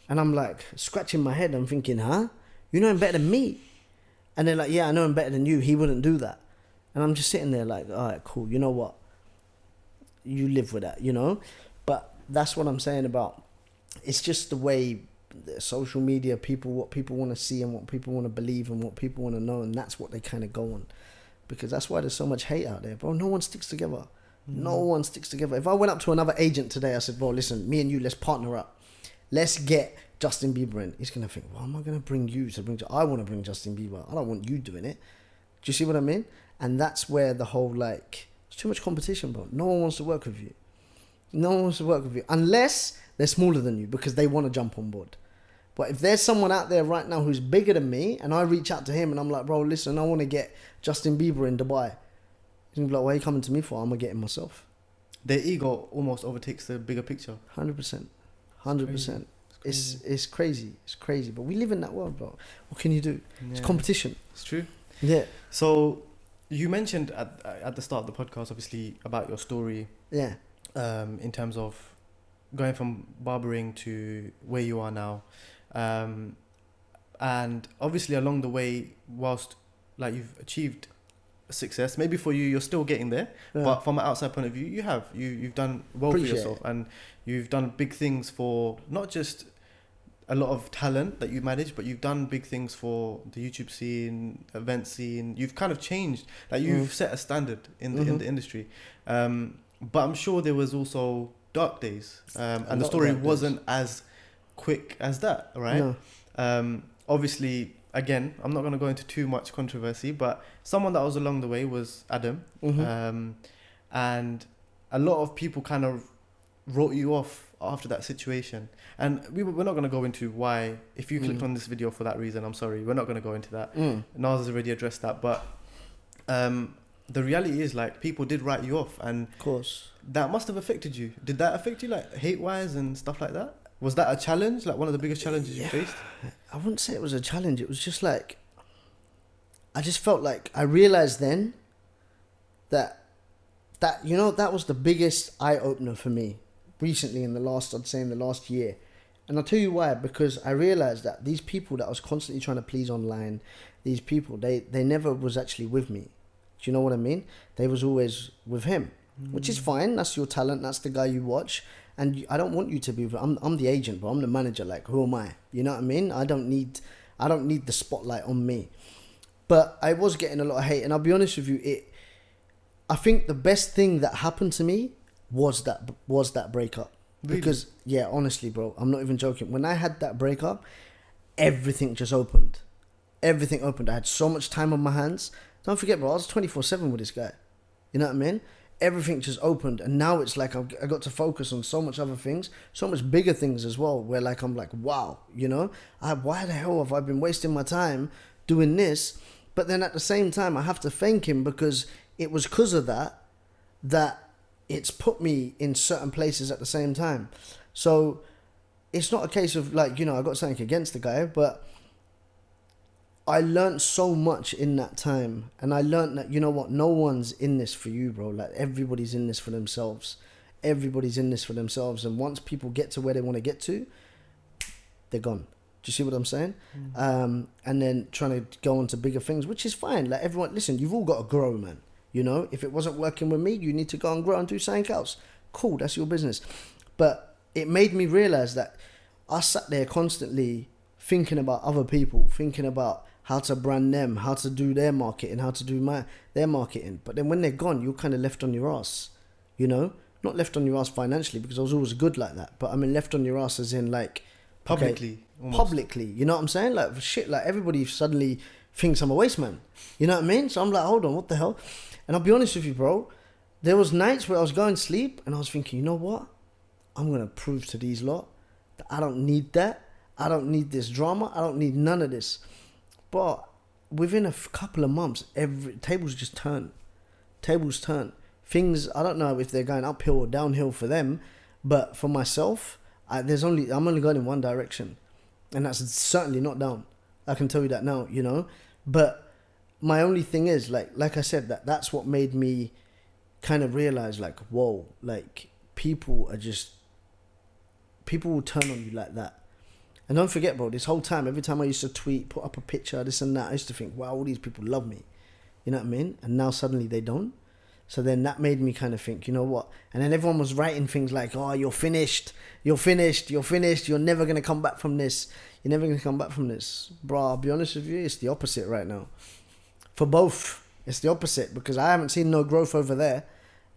Speaker 2: And I'm like, scratching my head. I'm thinking, huh? You know him better than me? And they're like, yeah, I know him better than you. He wouldn't do that. And I'm just sitting there like, all right, cool. You know what? You live with that, you know? But that's what I'm saying about, it's just the way the social media, what people want to see and what people want to believe and what people want to know. And that's what they kind of go on. Because that's why there's so much hate out there, bro. No one sticks together. No one sticks together. If I went up to another agent today, I said, bro, listen, me and you, let's partner up. Let's get Justin Bieber in. He's going to think, why am I going to bring you I want to bring Justin Bieber. I don't want you doing it. Do you see what I mean? And that's where the whole, like, it's too much competition, bro. No one wants to work with you. No one wants to work with you. Unless they're smaller than you because they want to jump on board. But if there's someone out there right now who's bigger than me and I reach out to him and I'm like, bro, listen, I want to get Justin Bieber in Dubai. He's going to be like, why are you coming to me for? I'm going to get him myself.
Speaker 1: Their ego almost overtakes the bigger picture.
Speaker 2: 100%. 100%. It's crazy. It's crazy. But we live in that world, bro. What can you do? Yeah. It's competition.
Speaker 1: It's true.
Speaker 2: Yeah.
Speaker 1: So You mentioned at the start of the podcast, obviously, about your story.
Speaker 2: Yeah.
Speaker 1: In terms of going from barbering to where you are now, and obviously along the way, whilst like you've achieved success, maybe for you you're still getting there, but from an outside point of view, you've done well for yourself, and you've done big things for not just a lot of talent that you manage, but you've done big things for the YouTube scene, event scene. You've kind of changed, like you've set a standard in the industry. But I'm sure there was also dark days, and the story wasn't as quick as that, right? No. Obviously, again, I'm not going to go into too much controversy, but someone that was along the way was Adam. And a lot of people kind of wrote you off after that situation. And we're not going to go into why. If you clicked on this video for that reason, I'm sorry. We're not going to go into that. Naz has already addressed that. But the reality is, like, people did write you off. And
Speaker 2: of course,
Speaker 1: that must have affected you. Did that affect you, like, hate-wise and stuff like that? Was that a challenge? Like, one of the biggest challenges you faced?
Speaker 2: I wouldn't say it was a challenge. It was just like, I just felt like I realized then that you know, that was the biggest eye-opener for me recently in the last year. And I'll tell you why. Because I realized that these people that I was constantly trying to please online, these people, they never was actually with me. Do you know what I mean? They was always with him, which is fine. That's your talent. That's the guy you watch. And I don't want you to be. I'm the agent, but I'm the manager. Like, who am I? You know what I mean? I don't need the spotlight on me. But I was getting a lot of hate, and I'll be honest with you. I think the best thing that happened to me was that breakup. Really? Because honestly, bro, I'm not even joking. When I had that breakup, everything just opened. Everything opened. I had so much time on my hands. Don't forget, bro, I was 24/7 with this guy. You know what I mean? Everything just opened, and now it's like I got to focus on so much other things, so much bigger things as well, where like I'm like, wow, you know, why the hell have I been wasting my time doing this? But then at the same time, I have to thank him, because it was because of that it's put me in certain places at the same time. So it's not a case of like, you know, I got something against the guy, but I learned so much in that time. And I learned that, you know what, no one's in this for you, bro. Like, everybody's in this for themselves. Everybody's in this for themselves. And once people get to where they want to get to, they're gone. Do you see what I'm saying? And then trying to go on to bigger things, which is fine. Like, everyone, listen, you've all got to grow, man. You know, if it wasn't working with me, you need to go and grow and do something else. Cool, that's your business. But it made me realize that I sat there constantly thinking about other people, thinking about how to brand them, how to do their marketing, how to do their marketing. But then when they're gone, you're kind of left on your ass, you know? Not left on your ass financially, because I was always good like that. But I mean, left on your ass as in like...
Speaker 1: Publicly.
Speaker 2: Okay, publicly, you know what I'm saying? Like, shit, like everybody suddenly thinks I'm a waste man. You know what I mean? So I'm like, hold on, what the hell? And I'll be honest with you, bro. There was nights where I was going to sleep and I was thinking, you know what? I'm going to prove to these lot that I don't need that. I don't need this drama. I don't need none of this. But within a couple of months, tables just turn. Tables turn. Things, I don't know if they're going uphill or downhill for them, but for myself, I'm only going in one direction. And that's certainly not down. I can tell you that now, you know. But my only thing is, like I said, that's what made me kind of realize, like, whoa, like, people will turn on you like that. And don't forget, bro, this whole time, every time I used to tweet, put up a picture, this and that, I used to think, wow, all these people love me. You know what I mean? And now suddenly they don't. So then that made me kind of think, you know what? And then everyone was writing things like, oh, you're finished, you're never going to come back from this. You're never going to come back from this. Bro, I'll be honest with you, it's the opposite right now. For both, it's the opposite, because I haven't seen no growth over there.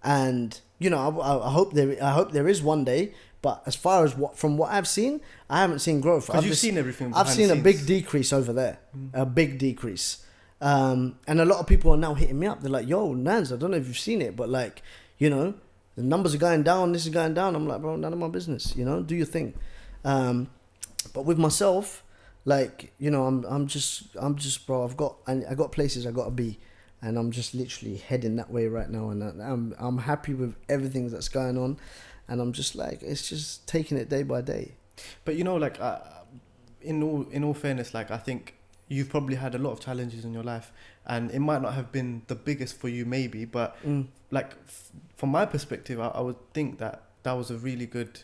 Speaker 2: And, you know, I hope there is one day. But as far as from what I've seen, I haven't seen growth.
Speaker 1: Because seen everything.
Speaker 2: I've seen a big decrease over there. A big decrease. And a lot of people are now hitting me up. They're like, yo, Nans, I don't know if you've seen it, but like, you know, the numbers are going down, this is going down. I'm like, bro, none of my business, you know, do your thing. But with myself, like, you know, I'm just, bro, I got places I got to be, and I'm just literally heading that way right now. And I'm happy with everything that's going on. And I'm just like, it's just taking it day by day.
Speaker 1: But, you know, like, in all fairness, like, I think you've probably had a lot of challenges in your life, and it might not have been the biggest for you maybe, but like from my perspective, I would think that that was a really good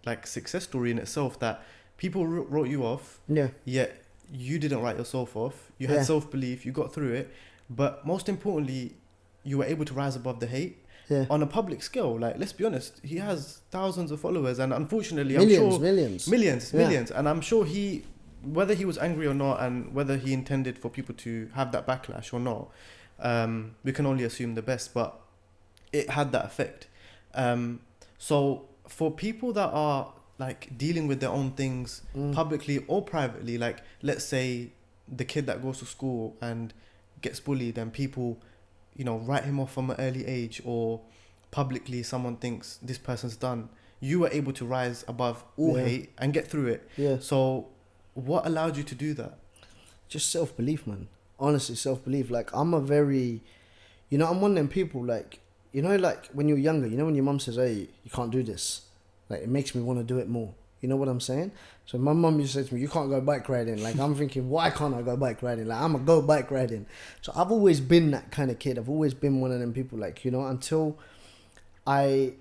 Speaker 1: like success story in itself, that people wrote you off, yet you didn't write yourself off. You had self-belief, you got through it, but most importantly, you were able to rise above the hate. On a public scale. Like, let's be honest, he has thousands of followers, and unfortunately millions, and I'm sure he, whether he was angry or not, and whether he intended for people to have that backlash or not, we can only assume the best, but it had that effect. So for people that are like dealing with their own things publicly or privately, like let's say the kid that goes to school and gets bullied and people, you know, write him off from an early age, or publicly someone thinks this person's done, you were able to rise above all hate and get through it. So what allowed you to do that?
Speaker 2: Just self-belief, man. Honestly, self-belief. Like, I'm a very, you know, I'm one of them people, like, you know, like when you're younger, you know, when your mum says, hey, you can't do this, like, it makes me want to do it more. You know what I'm saying? So my mum used to say to me, you can't go bike riding. Like, I'm thinking, why can't I go bike riding? Like, I'm going to go bike riding. So I've always been that kind of kid. I've always been one of them people, like, you know, until I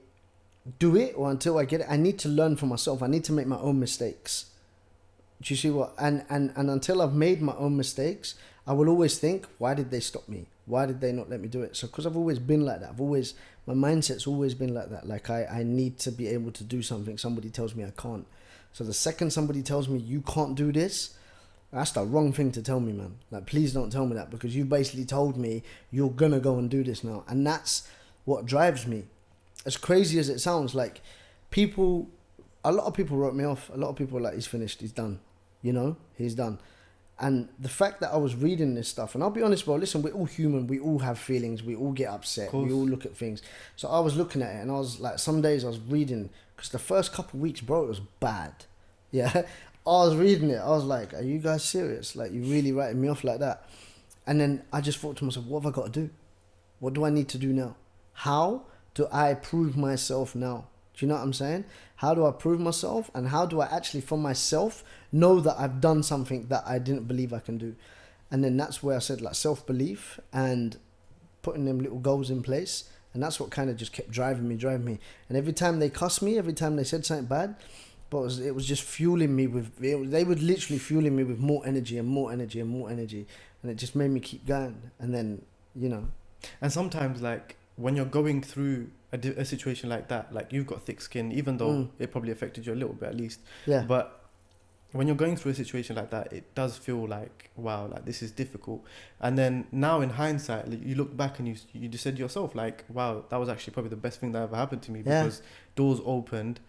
Speaker 2: do it or until I get it, I need to learn for myself. I need to make my own mistakes. Do you see what? And until I've made my own mistakes, I will always think, why did they stop me? Why did they not let me do it? So because I've always been like that. My mindset's always been like that. Like, I need to be able to do something somebody tells me I can't. So the second somebody tells me you can't do this, that's the wrong thing to tell me, man. Like, please don't tell me that, because you basically told me you're going to go and do this now. And that's what drives me. As crazy as it sounds, like, a lot of people wrote me off. A lot of people were like, he's finished, he's done. You know, he's done. And the fact that I was reading this stuff, and I'll be honest, bro, listen, we're all human. We all have feelings. We all get upset. We all look at things. So I was looking at it, and I was like, some days I was reading, because the first couple of weeks, bro, it was bad. Yeah. I was reading it. I was like, are you guys serious? Like, you really writing me off like that? And then I just thought to myself, what have I got to do? What do I need to do now? How do I prove myself now? Do you know what I'm saying? How do I prove myself? And how do I actually, for myself, know that I've done something that I didn't believe I can do? And then that's where I said, like, self-belief and putting them little goals in place. And that's what kind of just kept driving me. And every time they cussed me, every time they said something bad, but it was just fueling me with, they were literally fueling me with more energy and more energy and more energy. And it just made me keep going. And then, you know.
Speaker 1: And sometimes, like, when you're going through a situation like that, like, you've got thick skin, even though it probably affected you a little bit at least.
Speaker 2: Yeah.
Speaker 1: But when you're going through a situation like that, it does feel like, wow, like, this is difficult. And then now in hindsight, like, you look back and you just said to yourself, like, wow, that was actually probably the best thing that ever happened to me, because doors opened.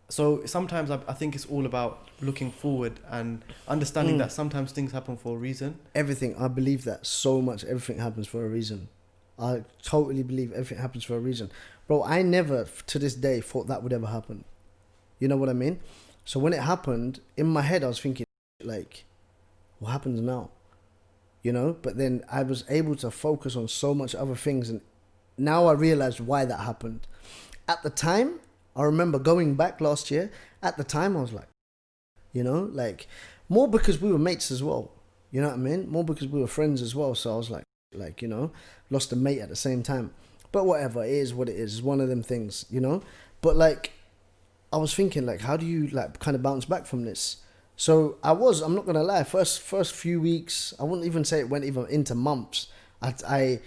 Speaker 1: So sometimes I think it's all about looking forward and understanding that sometimes things happen for a reason.
Speaker 2: Everything, I believe that so much. Everything happens for a reason. I totally believe everything happens for a reason. Bro, I never, to this day, thought that would ever happen. You know what I mean? So when it happened, in my head, I was thinking, like, what happens now? You know? But then I was able to focus on so much other things. And now I realized why that happened. At the time, I remember going back last year. At the time, I was like, you know, like, more because we were mates as well. You know what I mean? More because we were friends as well. So I was like, you know, lost a mate at the same time. But whatever, it is what it is. It's one of them things, you know? But, like, I was thinking, like, how do you, like, kind of bounce back from this? So I'm not going to lie, first few weeks, I wouldn't even say it went even into months. I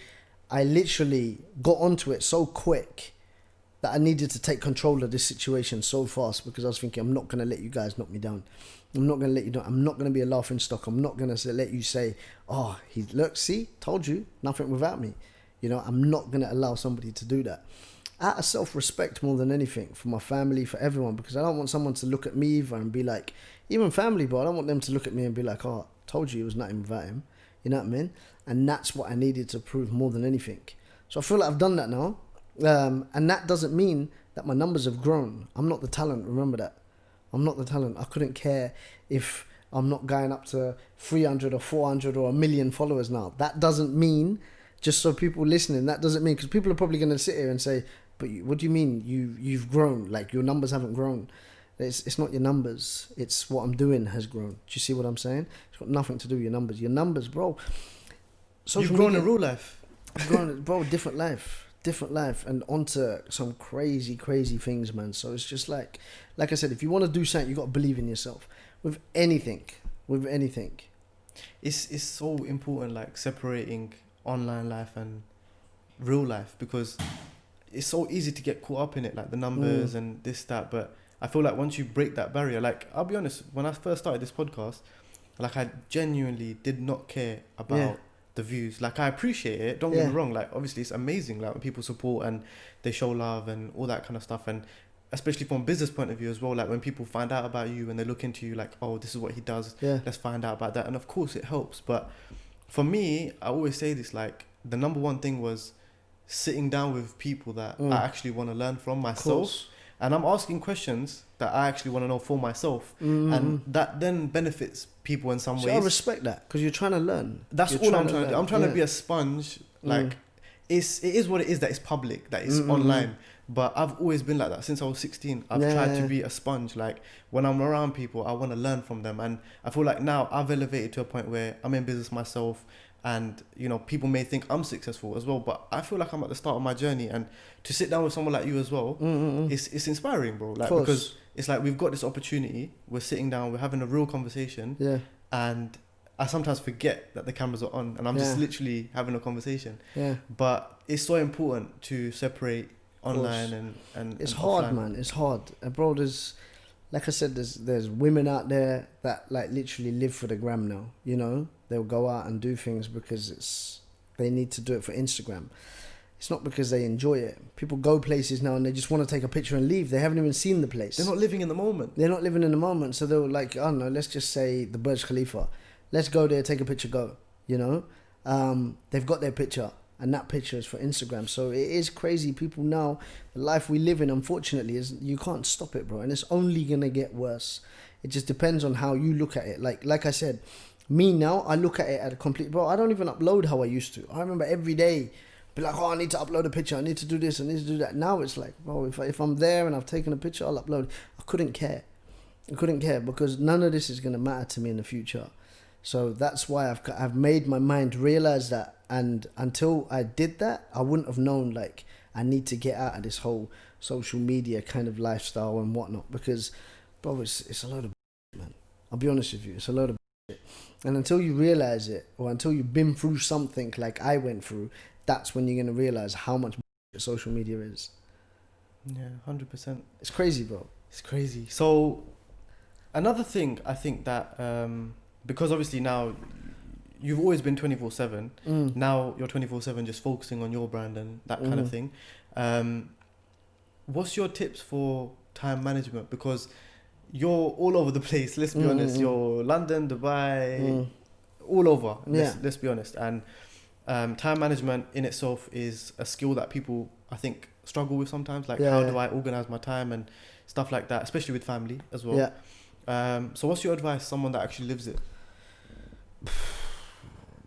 Speaker 2: literally got onto it so quick that I needed to take control of this situation so fast, because I was thinking, I'm not going to let you guys knock me down. I'm not going to let you down. I'm not going to be a laughing stock. I'm not going to let you say, oh, look, see, told you, nothing without me. You know, I'm not going to allow somebody to do that. Out of self-respect more than anything, for my family, for everyone, because I don't want someone to look at me either and be like, even family, but I don't want them to look at me and be like, oh, told you it was nothing without him. You know what I mean? And that's what I needed to prove more than anything. So I feel like I've done that now. And that doesn't mean that my numbers have grown. I'm not the talent, remember that. I'm not the talent. I couldn't care if I'm not going up to 300 or 400 or 1 million followers now. That doesn't mean, just so people listening, that doesn't mean, because people are probably going to sit here and say, but what do you mean you've grown? Like, your numbers haven't grown. It's not your numbers. It's what I'm doing has grown. Do you see what I'm saying? It's got nothing to do with your numbers. Your numbers, bro.
Speaker 1: You've grown in real life.
Speaker 2: I've grown, bro, different life, and onto some crazy things, man. So it's just like I said, if you want to do something, you got to believe in yourself. With anything.
Speaker 1: It's so important, like separating online life and real life, because it's so easy to get caught up in it, like the numbers and this, that. But I feel like once you break that barrier, like I'll be honest, when I first started this podcast, like I genuinely did not care about the views. Like I appreciate it, don't get me wrong, like obviously it's amazing, like when people support and they show love and all that kind of stuff, and especially from a business point of view as well, like when people find out about you and they look into you like, oh, this is what he does, let's find out about that. And of course it helps, but for me, I always say this, like the number one thing was sitting down with people that I actually want to learn from myself, and I'm asking questions that I actually want to know for myself, and that then benefits people in some ways.
Speaker 2: I respect that, because you're trying to learn.
Speaker 1: That's all I'm trying to do. I'm trying to be a sponge. Like it is what it is, that it's public, that it's online. But I've always been like that since I was 16. I've tried to be a sponge. Like when I'm around people, I want to learn from them, and I feel like now I've elevated to a point where I'm in business myself. And you know, people may think I'm successful as well, but I feel like I'm at the start of my journey. And to sit down with someone like you as well, it's inspiring, bro. Like, because it's like we've got this opportunity, we're sitting down, we're having a real conversation, and I sometimes forget that the cameras are on and I'm just literally having a conversation. But it's so important to separate online and
Speaker 2: it's
Speaker 1: and
Speaker 2: hard,
Speaker 1: offline.
Speaker 2: man. It's hard, and bro. There's, like I said, there's women out there that like literally live for the gram now. You know, they'll go out and do things because they need to do it for Instagram. It's not because they enjoy it. People go places now and they just want to take a picture and leave. They haven't even seen the place.
Speaker 1: They're not living in the moment.
Speaker 2: So they'll like, I don't know, let's just say the Burj Khalifa. Let's go there, take a picture, go. You know, they've got their picture, and that picture is for Instagram. So it is crazy. People now, the life we live in, unfortunately, is you can't stop it, bro. And it's only gonna get worse. It just depends on how you look at it. Like I said, me now, I look at it at a complete, bro. I don't even upload how I used to. I remember every day, be like, oh, I need to upload a picture. I need to do this. I need to do that. Now it's like, bro, if I'm there and I've taken a picture, I'll upload. I couldn't care because none of this is gonna matter to me in the future. So that's why I've made my mind realize that. And until I did that, I wouldn't have known, like, I need to get out of this whole social media kind of lifestyle and whatnot. Because, bro, it's a load of man. I'll be honest with you. It's a load of shit. And until you realize it, or until you've been through something like I went through, that's when you're going to realize how much social media is.
Speaker 1: Yeah, 100%.
Speaker 2: It's crazy, bro.
Speaker 1: It's crazy. So, another thing I think that... because obviously now you've always been 24/7. Now you're 24/7 just focusing on your brand and that kind of thing. What's your tips for time management? Because you're all over the place, let's be honest. You're London, Dubai, all over, let's be honest. And time management in itself is a skill that people, I think, struggle with sometimes. Like, how do I organize my time and stuff like that, especially with family as well. So what's your advice, someone that actually lives it?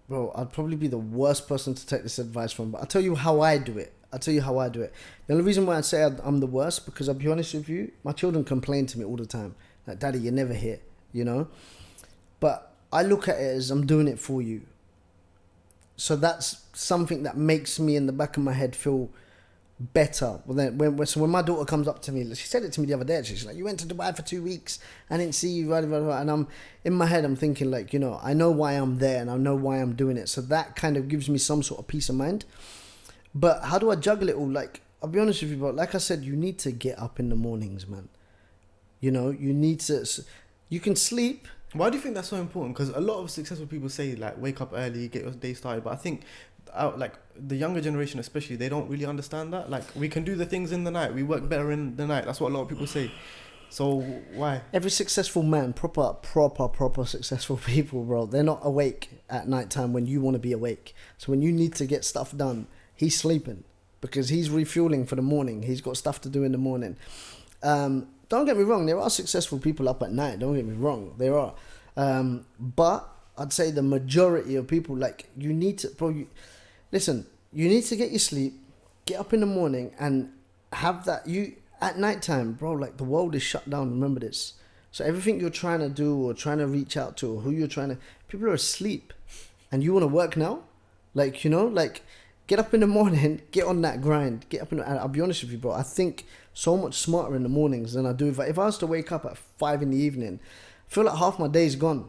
Speaker 2: Bro, I'd probably be the worst person to take this advice from, but I'll tell you how I do it. The only reason why I say I'm the worst, because I'll be honest with you, my children complain to me all the time. Like, Daddy, you're never here, you know? But I look at it as I'm doing it for you. So that's something that makes me in the back of my head feel better. Well, then when my daughter comes up to me, she said it to me the other day actually, she's like, you went to Dubai for 2 weeks, I didn't see you, and I'm in my head, I'm thinking, like, you know, I know why I'm there and I know why I'm doing it, so that kind of gives me some sort of peace of mind. But how do I juggle it all? Like, I'll be honest with you, bro, like I said, you need to get up in the mornings, man. You know, you can sleep.
Speaker 1: Why do you think that's so important? Because a lot of successful people say, like, wake up early, get your day started, but I think like the younger generation especially, they don't really understand that. Like, we can do the things in the night, we work better in the night. That's what a lot of people say. So why?
Speaker 2: Every successful man, proper successful people, bro, they're not awake at night time when you want to be awake. So when you need to get stuff done, he's sleeping because he's refueling for the morning. He's got stuff to do in the morning. Don't get me wrong, there are successful people up at night, don't get me wrong, there are. But I'd say the majority of people, like, you need to, bro, you need to get your sleep, get up in the morning and have that, at nighttime, bro, like the world is shut down. Remember this. So everything you're trying to do or trying to reach out to or who you're trying to, people are asleep, and you want to work now, like, you know, like get up in the morning, get on that grind, get up and I'll be honest with you, bro. I think so much smarter in the mornings than I do if I was to wake up at 5 in the evening. I feel like half my day's gone.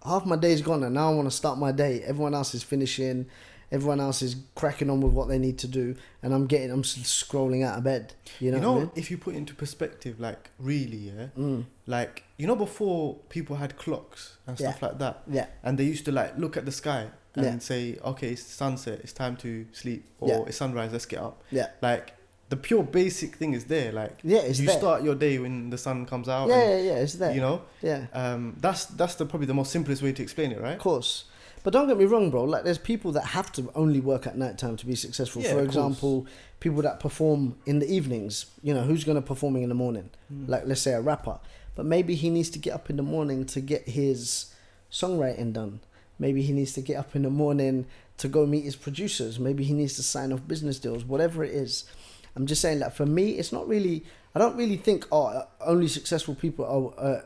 Speaker 2: Half my day's gone, and now I want to start my day. Everyone else is finishing. Everyone else is cracking on with what they need to do, and I'm scrolling out of bed. You know what I mean?
Speaker 1: If you put it into perspective, like really, like, you know, before people had clocks and stuff like that, and they used to like look at the sky and say, okay, it's sunset, it's time to sleep, or it's sunrise, let's get up. Like, the pure basic thing is there. Like,
Speaker 2: it's
Speaker 1: you
Speaker 2: there.
Speaker 1: Start your day when the sun comes out.
Speaker 2: It's there.
Speaker 1: You know, that's probably the most simplest way to explain it, right?
Speaker 2: Of course. But don't get me wrong, bro. Like, there's people that have to only work at nighttime to be successful. For example, people that perform in the evenings. You know, who's going to performing in the morning? Like, let's say a rapper. But maybe he needs to get up in the morning to get his songwriting done. Maybe he needs to get up in the morning to go meet his producers. Maybe he needs to sign off business deals. Whatever it is. I'm just saying that for me, it's not really... I don't really think, only successful people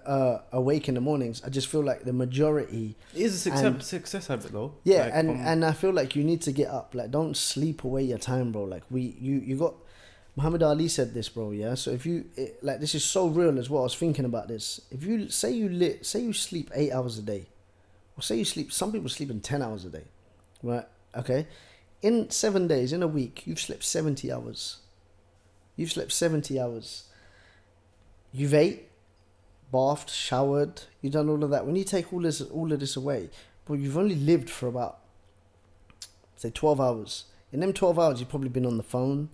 Speaker 2: are awake in the mornings. I just feel like the majority...
Speaker 1: It is a success habit, though.
Speaker 2: Yeah, like, and I feel like you need to get up. Like, don't sleep away your time, bro. Like, you got... Muhammad Ali said this, bro, yeah? So if you... like, this is so real as well. I was thinking about this. If you... Say you sleep 8 hours a day. Or say you sleep... Some people sleep in 10 hours a day. Right? Okay? In 7 days, in a week, you've slept 70 hours. You've slept 70 hours. You've ate, bathed, showered. You've done all of that. When you take all of this away, but you've only lived for about, say, 12 hours. In them 12 hours, you've probably been on the phone.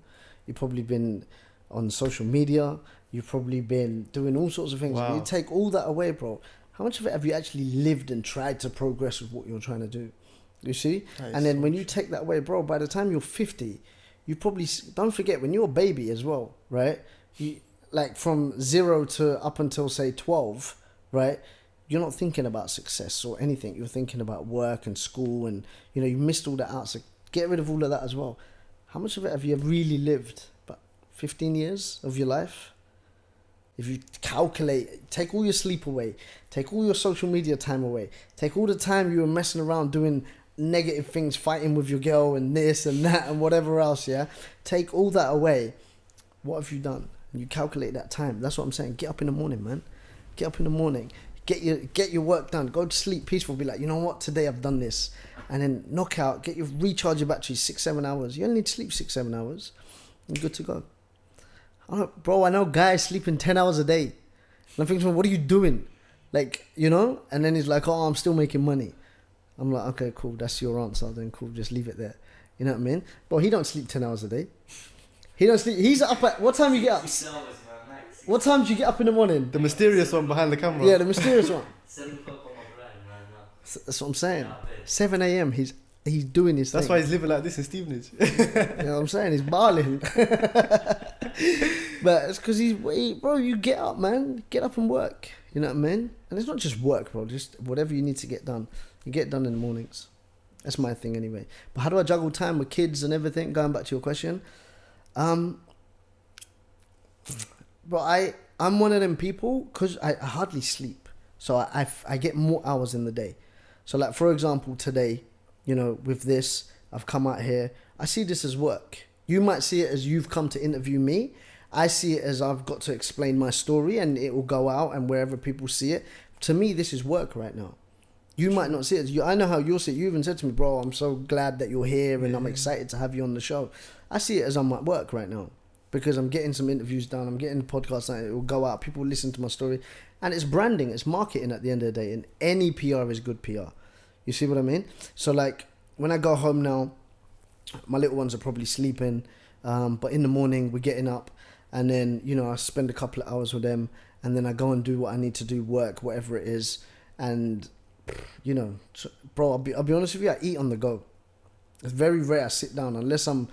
Speaker 2: You've probably been on social media. You've probably been doing all sorts of things.
Speaker 1: Wow.
Speaker 2: When you take all that away, bro, how much of it have you actually lived and tried to progress with what you're trying to do? You see? And then when you take that away, bro, by the time you're 50... You probably, don't forget, when you're a baby as well, right? You, like, from 0 to up until, say, 12, right? You're not thinking about success or anything. You're thinking about work and school, and, you know, you missed all that out. So get rid of all of that as well. How much of it have you really lived? About 15 years of your life? If you calculate, take all your sleep away, take all your social media time away, take all the time you were messing around doing negative things, fighting with your girl and this and that and whatever else, yeah? Take all that away. What have you done? And you calculate that time. That's what I'm saying. Get up in the morning, man. Get up in the morning. Get your work done. Go to sleep peaceful. Be like, you know what? Today I've done this. And then knock out. Recharge your battery 6-7 hours. You only need to sleep 6-7 hours. You're good to go. I know guys sleeping 10 hours a day. And I'm thinking, what are you doing? Like, you know? And then he's like, oh, I'm still making money. I'm like, okay, cool, that's your answer, then cool, just leave it there. You know what I mean? But he don't sleep 10 hours a day. He don't sleep, he's up at, what time you get up? 6 hours, man, max. What time do you get up in the morning?
Speaker 1: The mysterious one behind the camera.
Speaker 2: Yeah, the mysterious one.
Speaker 3: 7 o'clock on my grind right now.
Speaker 2: That's what I'm saying. 7 a.m, he's doing his thing.
Speaker 1: That's why he's living like this in Stevenage.
Speaker 2: You know what I'm saying? He's balling. But it's because bro, you get up, man. Get up and work. You know what I mean? And it's not just work, bro. Just whatever you need to get done. You get done in the mornings. That's my thing anyway. But how do I juggle time with kids and everything? Going back to your question. Bro, I'm one of them people, because I hardly sleep. So I get more hours in the day. So like, for example, today, you know, with this, I've come out here. I see this as work. You might see it as you've come to interview me. I see it as I've got to explain my story and it will go out and wherever people see it. To me, this is work right now. You might not see it. I know how you'll see it. You even said to me, bro, I'm so glad that you're here and I'm excited to have you on the show. I see it as I'm at work right now because I'm getting some interviews done. I'm getting podcasts and it will go out. People will listen to my story. And it's branding. It's marketing at the end of the day. And any PR is good PR. You see what I mean? So like when I go home now, my little ones are probably sleeping. But in the morning, we're getting up. And then, you know, I spend a couple of hours with them. And then I go and do what I need to do, work, whatever it is. And... you know, bro, I'll be honest with you, I eat on the go. It's very rare I sit down. Unless I'm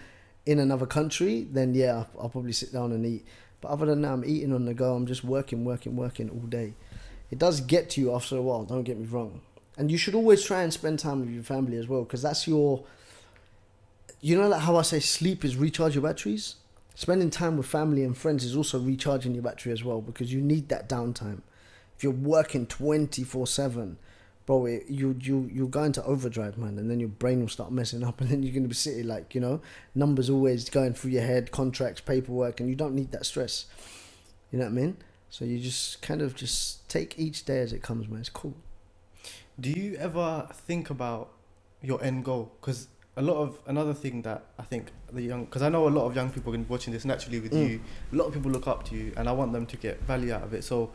Speaker 2: in another country, then yeah, I'll probably sit down and eat. But other than that, I'm eating on the go. I'm just working all day. It does get to you after a while, don't get me wrong. And you should always try and spend time with your family as well, because that's your... You know, like how I say sleep is recharge your batteries? spending time with family and friends is also recharging your battery as well, because you need that downtime. If you're working 24/7, bro, you're going to overdrive, man, and then your brain will start messing up, and then you're going to be sitting like, you know, numbers always going through your head, contracts, paperwork, and you don't need that stress. You know what I mean? So you just kind of just take each day as it comes, man. It's cool.
Speaker 1: Do you ever think about your end goal? Because another thing that I think because I know a lot of young people are going to be watching this naturally with you. A lot of people look up to you, and I want them to get value out of it. So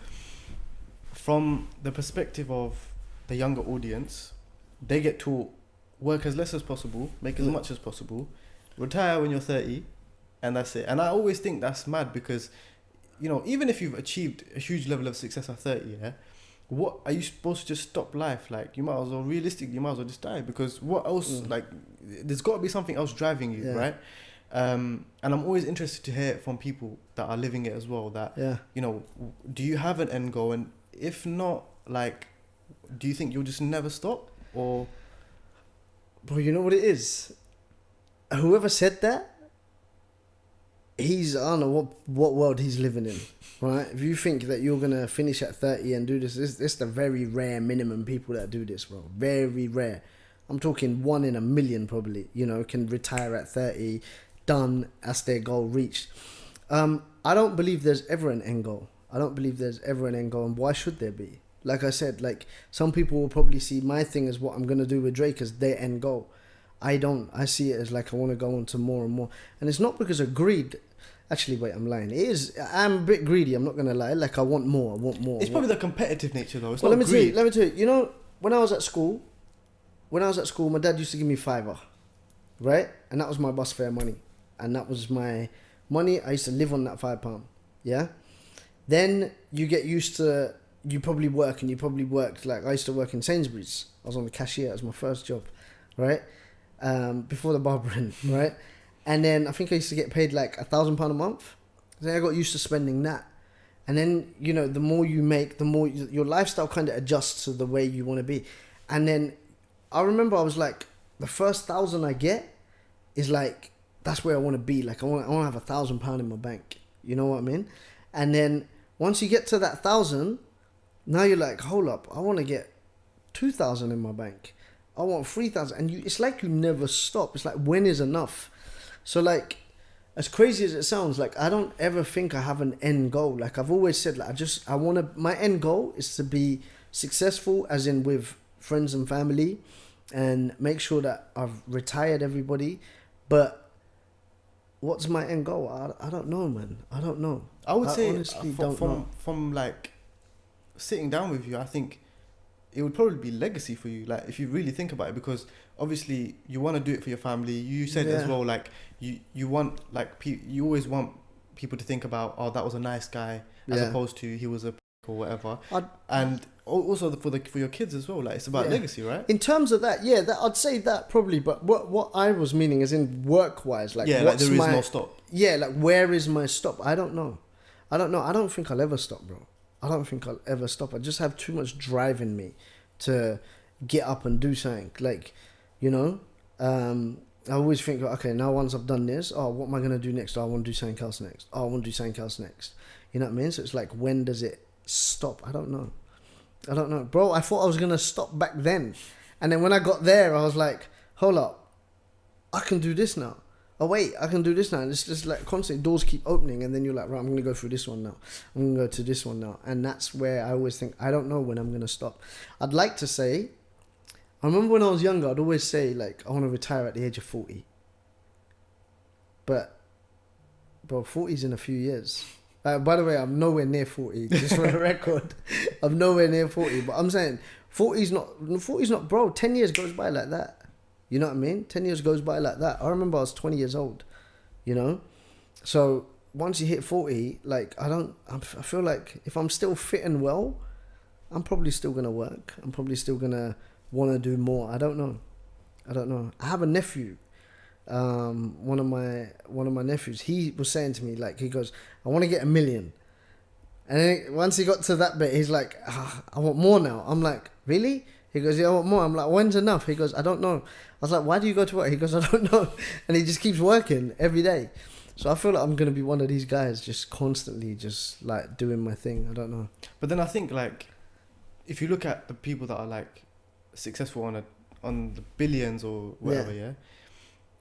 Speaker 1: from the perspective of the younger audience, they get taught work as less as possible, make as much as possible, retire when you're 30, and that's it. And I always think that's mad, because, you know, even if you've achieved a huge level of success at 30, yeah, what are you supposed to just stop life? Like, you might as well, realistically, you might as well just die, because what else, like, there's got to be something else driving you, right? And I'm always interested to hear it from people that are living it as well, that, you know, do you have an end goal? And if not, like, do you think you'll just never stop? Or,
Speaker 2: bro, you know what it is? Whoever said that, I don't know what world he's living in, right? If you think that you're going to finish at 30 and do this, it's the very rare minimum people that do this, bro. Very rare. I'm talking 1 in a million probably, you know, can retire at 30, done, that's their goal reached. I don't believe there's ever an end goal. And why should there be? Like I said, like, some people will probably see my thing as what I'm going to do with Drake as their end goal. I don't. I see it as like I want to go on to more and more. And it's not because of greed. Actually, wait, I'm lying. It is. I'm a bit greedy, I'm not going to lie. Like, I want more.
Speaker 1: It's probably the competitive nature, though. It's
Speaker 2: well,
Speaker 1: not
Speaker 2: let
Speaker 1: greed.
Speaker 2: me tell you. You know, when I was at school, my dad used to give me £5, right? And that was my bus fare money. And that was my money. I used to live on that £5, yeah? Then you get used to, you probably worked, like, I used to work in Sainsbury's. I was on the cashier. It was my first job, right? Before the barbering, right? And then I think I used to get paid like £1,000 a month. Then I got used to spending that. And then, you know, the more you make, the more your lifestyle kind of adjusts to the way you want to be. And then I remember I was like, the first 1,000 I get is like, that's where I want to be. Like, I want to have £1,000 in my bank. You know what I mean? And then once you get to that 1,000, now you're like, hold up, I want to get 2,000 in my bank. I want 3,000. And it's like you never stop. It's like, when is enough? So, like, as crazy as it sounds, like, I don't ever think I have an end goal. Like, I've always said, like, my end goal is to be successful, as in with friends and family, and make sure that I've retired everybody. But what's my end goal? I don't know, man. I don't know.
Speaker 1: I would say,
Speaker 2: honestly don't know.
Speaker 1: From like sitting down with you, I think it would probably be legacy for you. Like, if you really think about it, because obviously you want to do it for your family. You said as well, like, you want, like, you always want people to think about, oh, that was a nice guy, as opposed to he was a or whatever. And also for your kids as well. Like, it's about legacy, right?
Speaker 2: In terms of that, I'd say that probably. But what I was meaning is in work wise, like,
Speaker 1: like, there is no stop.
Speaker 2: Yeah, like, where is my stop? I don't know. I don't think I'll ever stop, bro. I don't think I'll ever stop. I just have too much drive in me to get up and do something. Like, you know, I always think, okay, now once I've done this, what am I going to do next? I want to do something else next. I want to do something else next. You know what I mean? So it's like, when does it stop? I don't know. Bro, I thought I was going to stop back then. And then when I got there, I was like, hold up, I can do this now. Oh, wait, I can do this now. And it's just like constantly doors keep opening. And then you're like, right, I'm going to go through this one now. I'm going to go to this one now. And that's where I always think, I don't know when I'm going to stop. I'd like to say, I remember when I was younger, I'd always say, like, I want to retire at the age of 40. But, bro, 40's in a few years. By the way, I'm nowhere near 40, just for the record. I'm nowhere near 40. But I'm saying, 40's not, bro, 10 years goes by like that. You know what I mean? 10 years goes by like that. I remember I was 20 years old, you know? So once you hit 40, like, I feel like if I'm still fit and well, I'm probably still going to work. I'm probably still going to want to do more. I don't know. I have a nephew. One of my nephews, he was saying to me, like, he goes, I want to get 1 million. And then once he got to that bit, he's like, I want more now. I'm like, really? He goes, yeah, I want more. I'm like, when's enough? He goes, I don't know. I was like, why do you go to work? He goes, I don't know. And he just keeps working every day. So I feel like I'm gonna be one of these guys, just constantly, just like doing my thing. I don't know.
Speaker 1: But then I think like, if you look at the people that are like successful on the billions or whatever, yeah,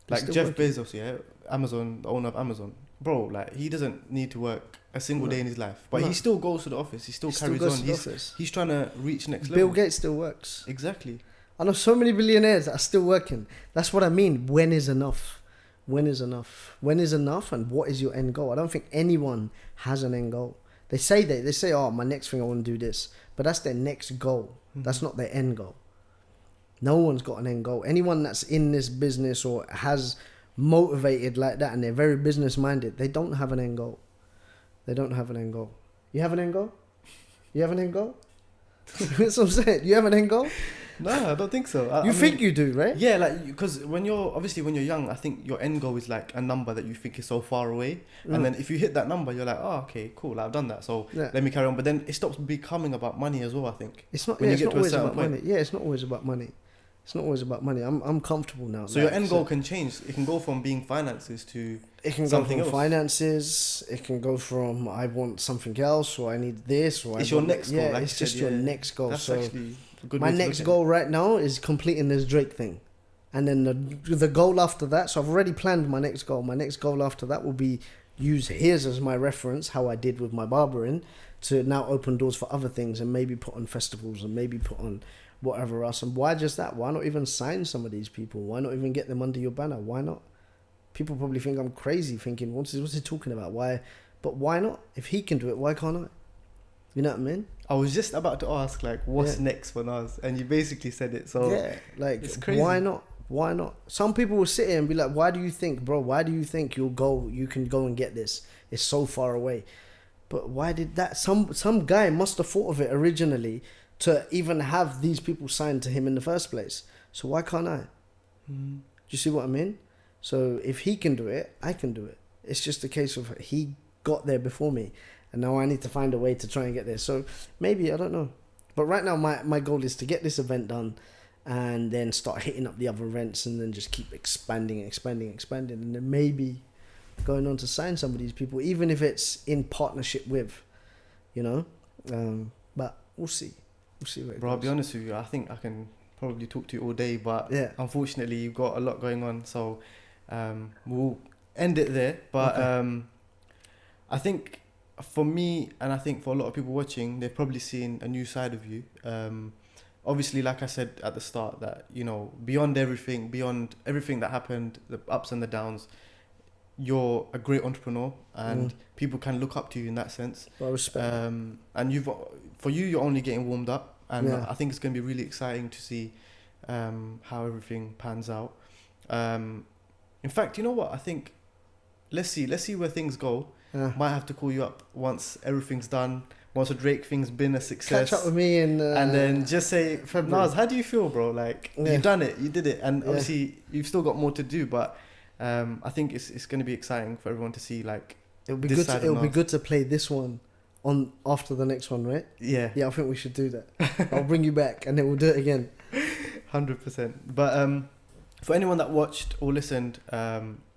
Speaker 1: like
Speaker 2: still
Speaker 1: Jeff
Speaker 2: working.
Speaker 1: Bezos, yeah, Amazon, the owner of Amazon, bro, like he doesn't need to work a single
Speaker 2: No.
Speaker 1: day in his life, but
Speaker 2: No.
Speaker 1: he still goes to the office. He still
Speaker 2: He
Speaker 1: carries
Speaker 2: goes
Speaker 1: on.
Speaker 2: to the office.
Speaker 1: He's trying to reach next
Speaker 2: Bill
Speaker 1: level.
Speaker 2: Gates still works.
Speaker 1: Exactly.
Speaker 2: I know so many billionaires that are still working. That's what I mean. When is enough? When is enough? When is enough? And what is your end goal? I don't think anyone has an end goal. They say, oh, my next thing I want to do this, but that's their next goal.
Speaker 1: Mhm.
Speaker 2: That's not their end goal. No one's got an end goal. Anyone that's in this business or has motivated like that and they're very business minded, they don't have an end goal. They don't have an end goal. You have an end goal? You have an end goal? That's what I'm saying. You have an end goal?
Speaker 1: No, I don't think so. I
Speaker 2: You
Speaker 1: mean,
Speaker 2: think you do, right?
Speaker 1: Yeah, like, because when you're young, I think your end goal is like a number that you think is so far away, and then if you hit that number, you're like, oh, okay, cool, I've done that, so
Speaker 2: Yeah.
Speaker 1: let me carry on. But then it stops becoming about money as well, I think.
Speaker 2: It's not.
Speaker 1: When
Speaker 2: Yeah,
Speaker 1: you
Speaker 2: it's
Speaker 1: get
Speaker 2: not
Speaker 1: to a
Speaker 2: always
Speaker 1: certain
Speaker 2: about
Speaker 1: point.
Speaker 2: money. Yeah, it's not always about money. It's not always about money. I'm comfortable now.
Speaker 1: So your end goal can change. It can go from being finances to
Speaker 2: It can go
Speaker 1: something
Speaker 2: from
Speaker 1: else.
Speaker 2: finances. It can go from I want something else, or I need this, or
Speaker 1: It's
Speaker 2: I
Speaker 1: your
Speaker 2: want
Speaker 1: next goal.
Speaker 2: Yeah,
Speaker 1: Like
Speaker 2: it's
Speaker 1: you
Speaker 2: just
Speaker 1: said,
Speaker 2: your
Speaker 1: yeah.
Speaker 2: next goal.
Speaker 1: That's
Speaker 2: So
Speaker 1: actually a good
Speaker 2: my
Speaker 1: way to
Speaker 2: next
Speaker 1: look at
Speaker 2: goal right now is completing this Drake thing, and then the goal after that. So I've already planned my next goal. My next goal after that will be use his as my reference, how I did with my barbering, to now open doors for other things and maybe put on festivals and maybe put on whatever else. And why just that? Why not even sign some of these people? Why not even get them under your banner? Why not? People probably think I'm crazy, thinking what's he talking about? Why? But why not? If he can do it, why can't I? You know what I mean?
Speaker 1: I was just about to ask, like, what's
Speaker 2: Yeah.
Speaker 1: next for Nas, and you basically said it. So
Speaker 2: Yeah, like
Speaker 1: it's crazy.
Speaker 2: why not? Why not? Some people will sit here and be like, "Why do you think, bro? Why do you think you can go and get this? It's so far away." But why did that? Some guy must have thought of it originally to even have these people signed to him in the first place. So why can't I?
Speaker 1: Mm.
Speaker 2: Do you see what I mean? So if he can do it, I can do it. It's just a case of he got there before me, and now I need to find a way to try and get there. So maybe, I don't know. But right now my goal is to get this event done and then start hitting up the other events and then just keep expanding, and then maybe going on to sign some of these people, even if it's in partnership with, you know. But we'll see. We'll see where it
Speaker 1: Bro, I'll
Speaker 2: goes.
Speaker 1: be honest with you. I think I can probably talk to you all day, but
Speaker 2: Yeah.
Speaker 1: unfortunately, you've got a lot going on. So we'll end it there. But
Speaker 2: Okay.
Speaker 1: I think for me, and I think for a lot of people watching, they've probably seen a new side of you. Obviously, like I said at the start, that, you know, beyond everything that happened, the ups and the downs, you're a great entrepreneur, and people can look up to you in that sense.
Speaker 2: Well, respect.
Speaker 1: And you're only getting warmed up, and
Speaker 2: Yeah.
Speaker 1: I think it's going to be really exciting to see how everything pans out. In fact, you know what? I think let's see where things go.
Speaker 2: Yeah.
Speaker 1: Might have to call you up once everything's done. Once the Drake thing's been a success.
Speaker 2: Catch up with me in
Speaker 1: and then just say,
Speaker 2: February.
Speaker 1: Nas, how do you feel, bro? Like,
Speaker 2: Yeah.
Speaker 1: you've done it, you did it, and
Speaker 2: Yeah.
Speaker 1: obviously you've still got more to do. But I think it's going to be exciting for everyone to see, like,
Speaker 2: It'll be
Speaker 1: this
Speaker 2: good.
Speaker 1: side of
Speaker 2: It'll be
Speaker 1: Nas.
Speaker 2: good to play this one on after the next one, right?
Speaker 1: yeah,
Speaker 2: Yeah, I think we should do that. I'll bring you back, and then we'll do it again.
Speaker 1: 100%. But for anyone that watched or listened,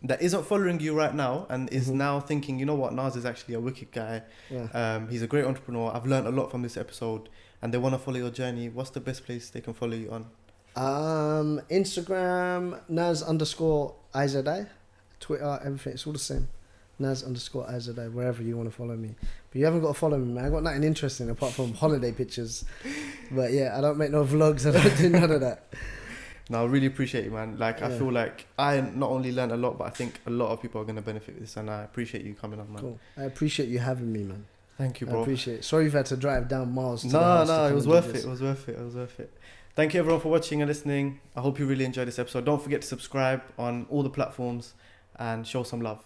Speaker 1: that isn't following you right now and is now thinking, you know what, Nas is actually a wicked guy.
Speaker 2: Yeah.
Speaker 1: He's a great entrepreneur. I've learned a lot from this episode, and they want to follow your journey. What's the best place they can follow you on?
Speaker 2: Instagram Naz_IZI, Twitter, everything. It's all the same. Naz_IZI, wherever you want to follow me. But you haven't got to follow me, man. I got nothing interesting apart from holiday pictures. But yeah, I don't make no vlogs. I don't do none of that.
Speaker 1: No, I really appreciate you, man. Like, I
Speaker 2: Yeah.
Speaker 1: feel like I not only learned a lot, but I think a lot of people are going to benefit with this, and I appreciate you coming on, man.
Speaker 2: Cool. I appreciate you having me, man.
Speaker 1: Thank you,
Speaker 2: I
Speaker 1: bro.
Speaker 2: appreciate it. Sorry you've had to drive down miles to the house to
Speaker 1: No, it
Speaker 2: come
Speaker 1: was
Speaker 2: and do
Speaker 1: worth
Speaker 2: this.
Speaker 1: it. It was worth it. It was worth it. Thank you, everyone, for watching and listening. I hope you really enjoyed this episode. Don't forget to subscribe on all the platforms and show some love.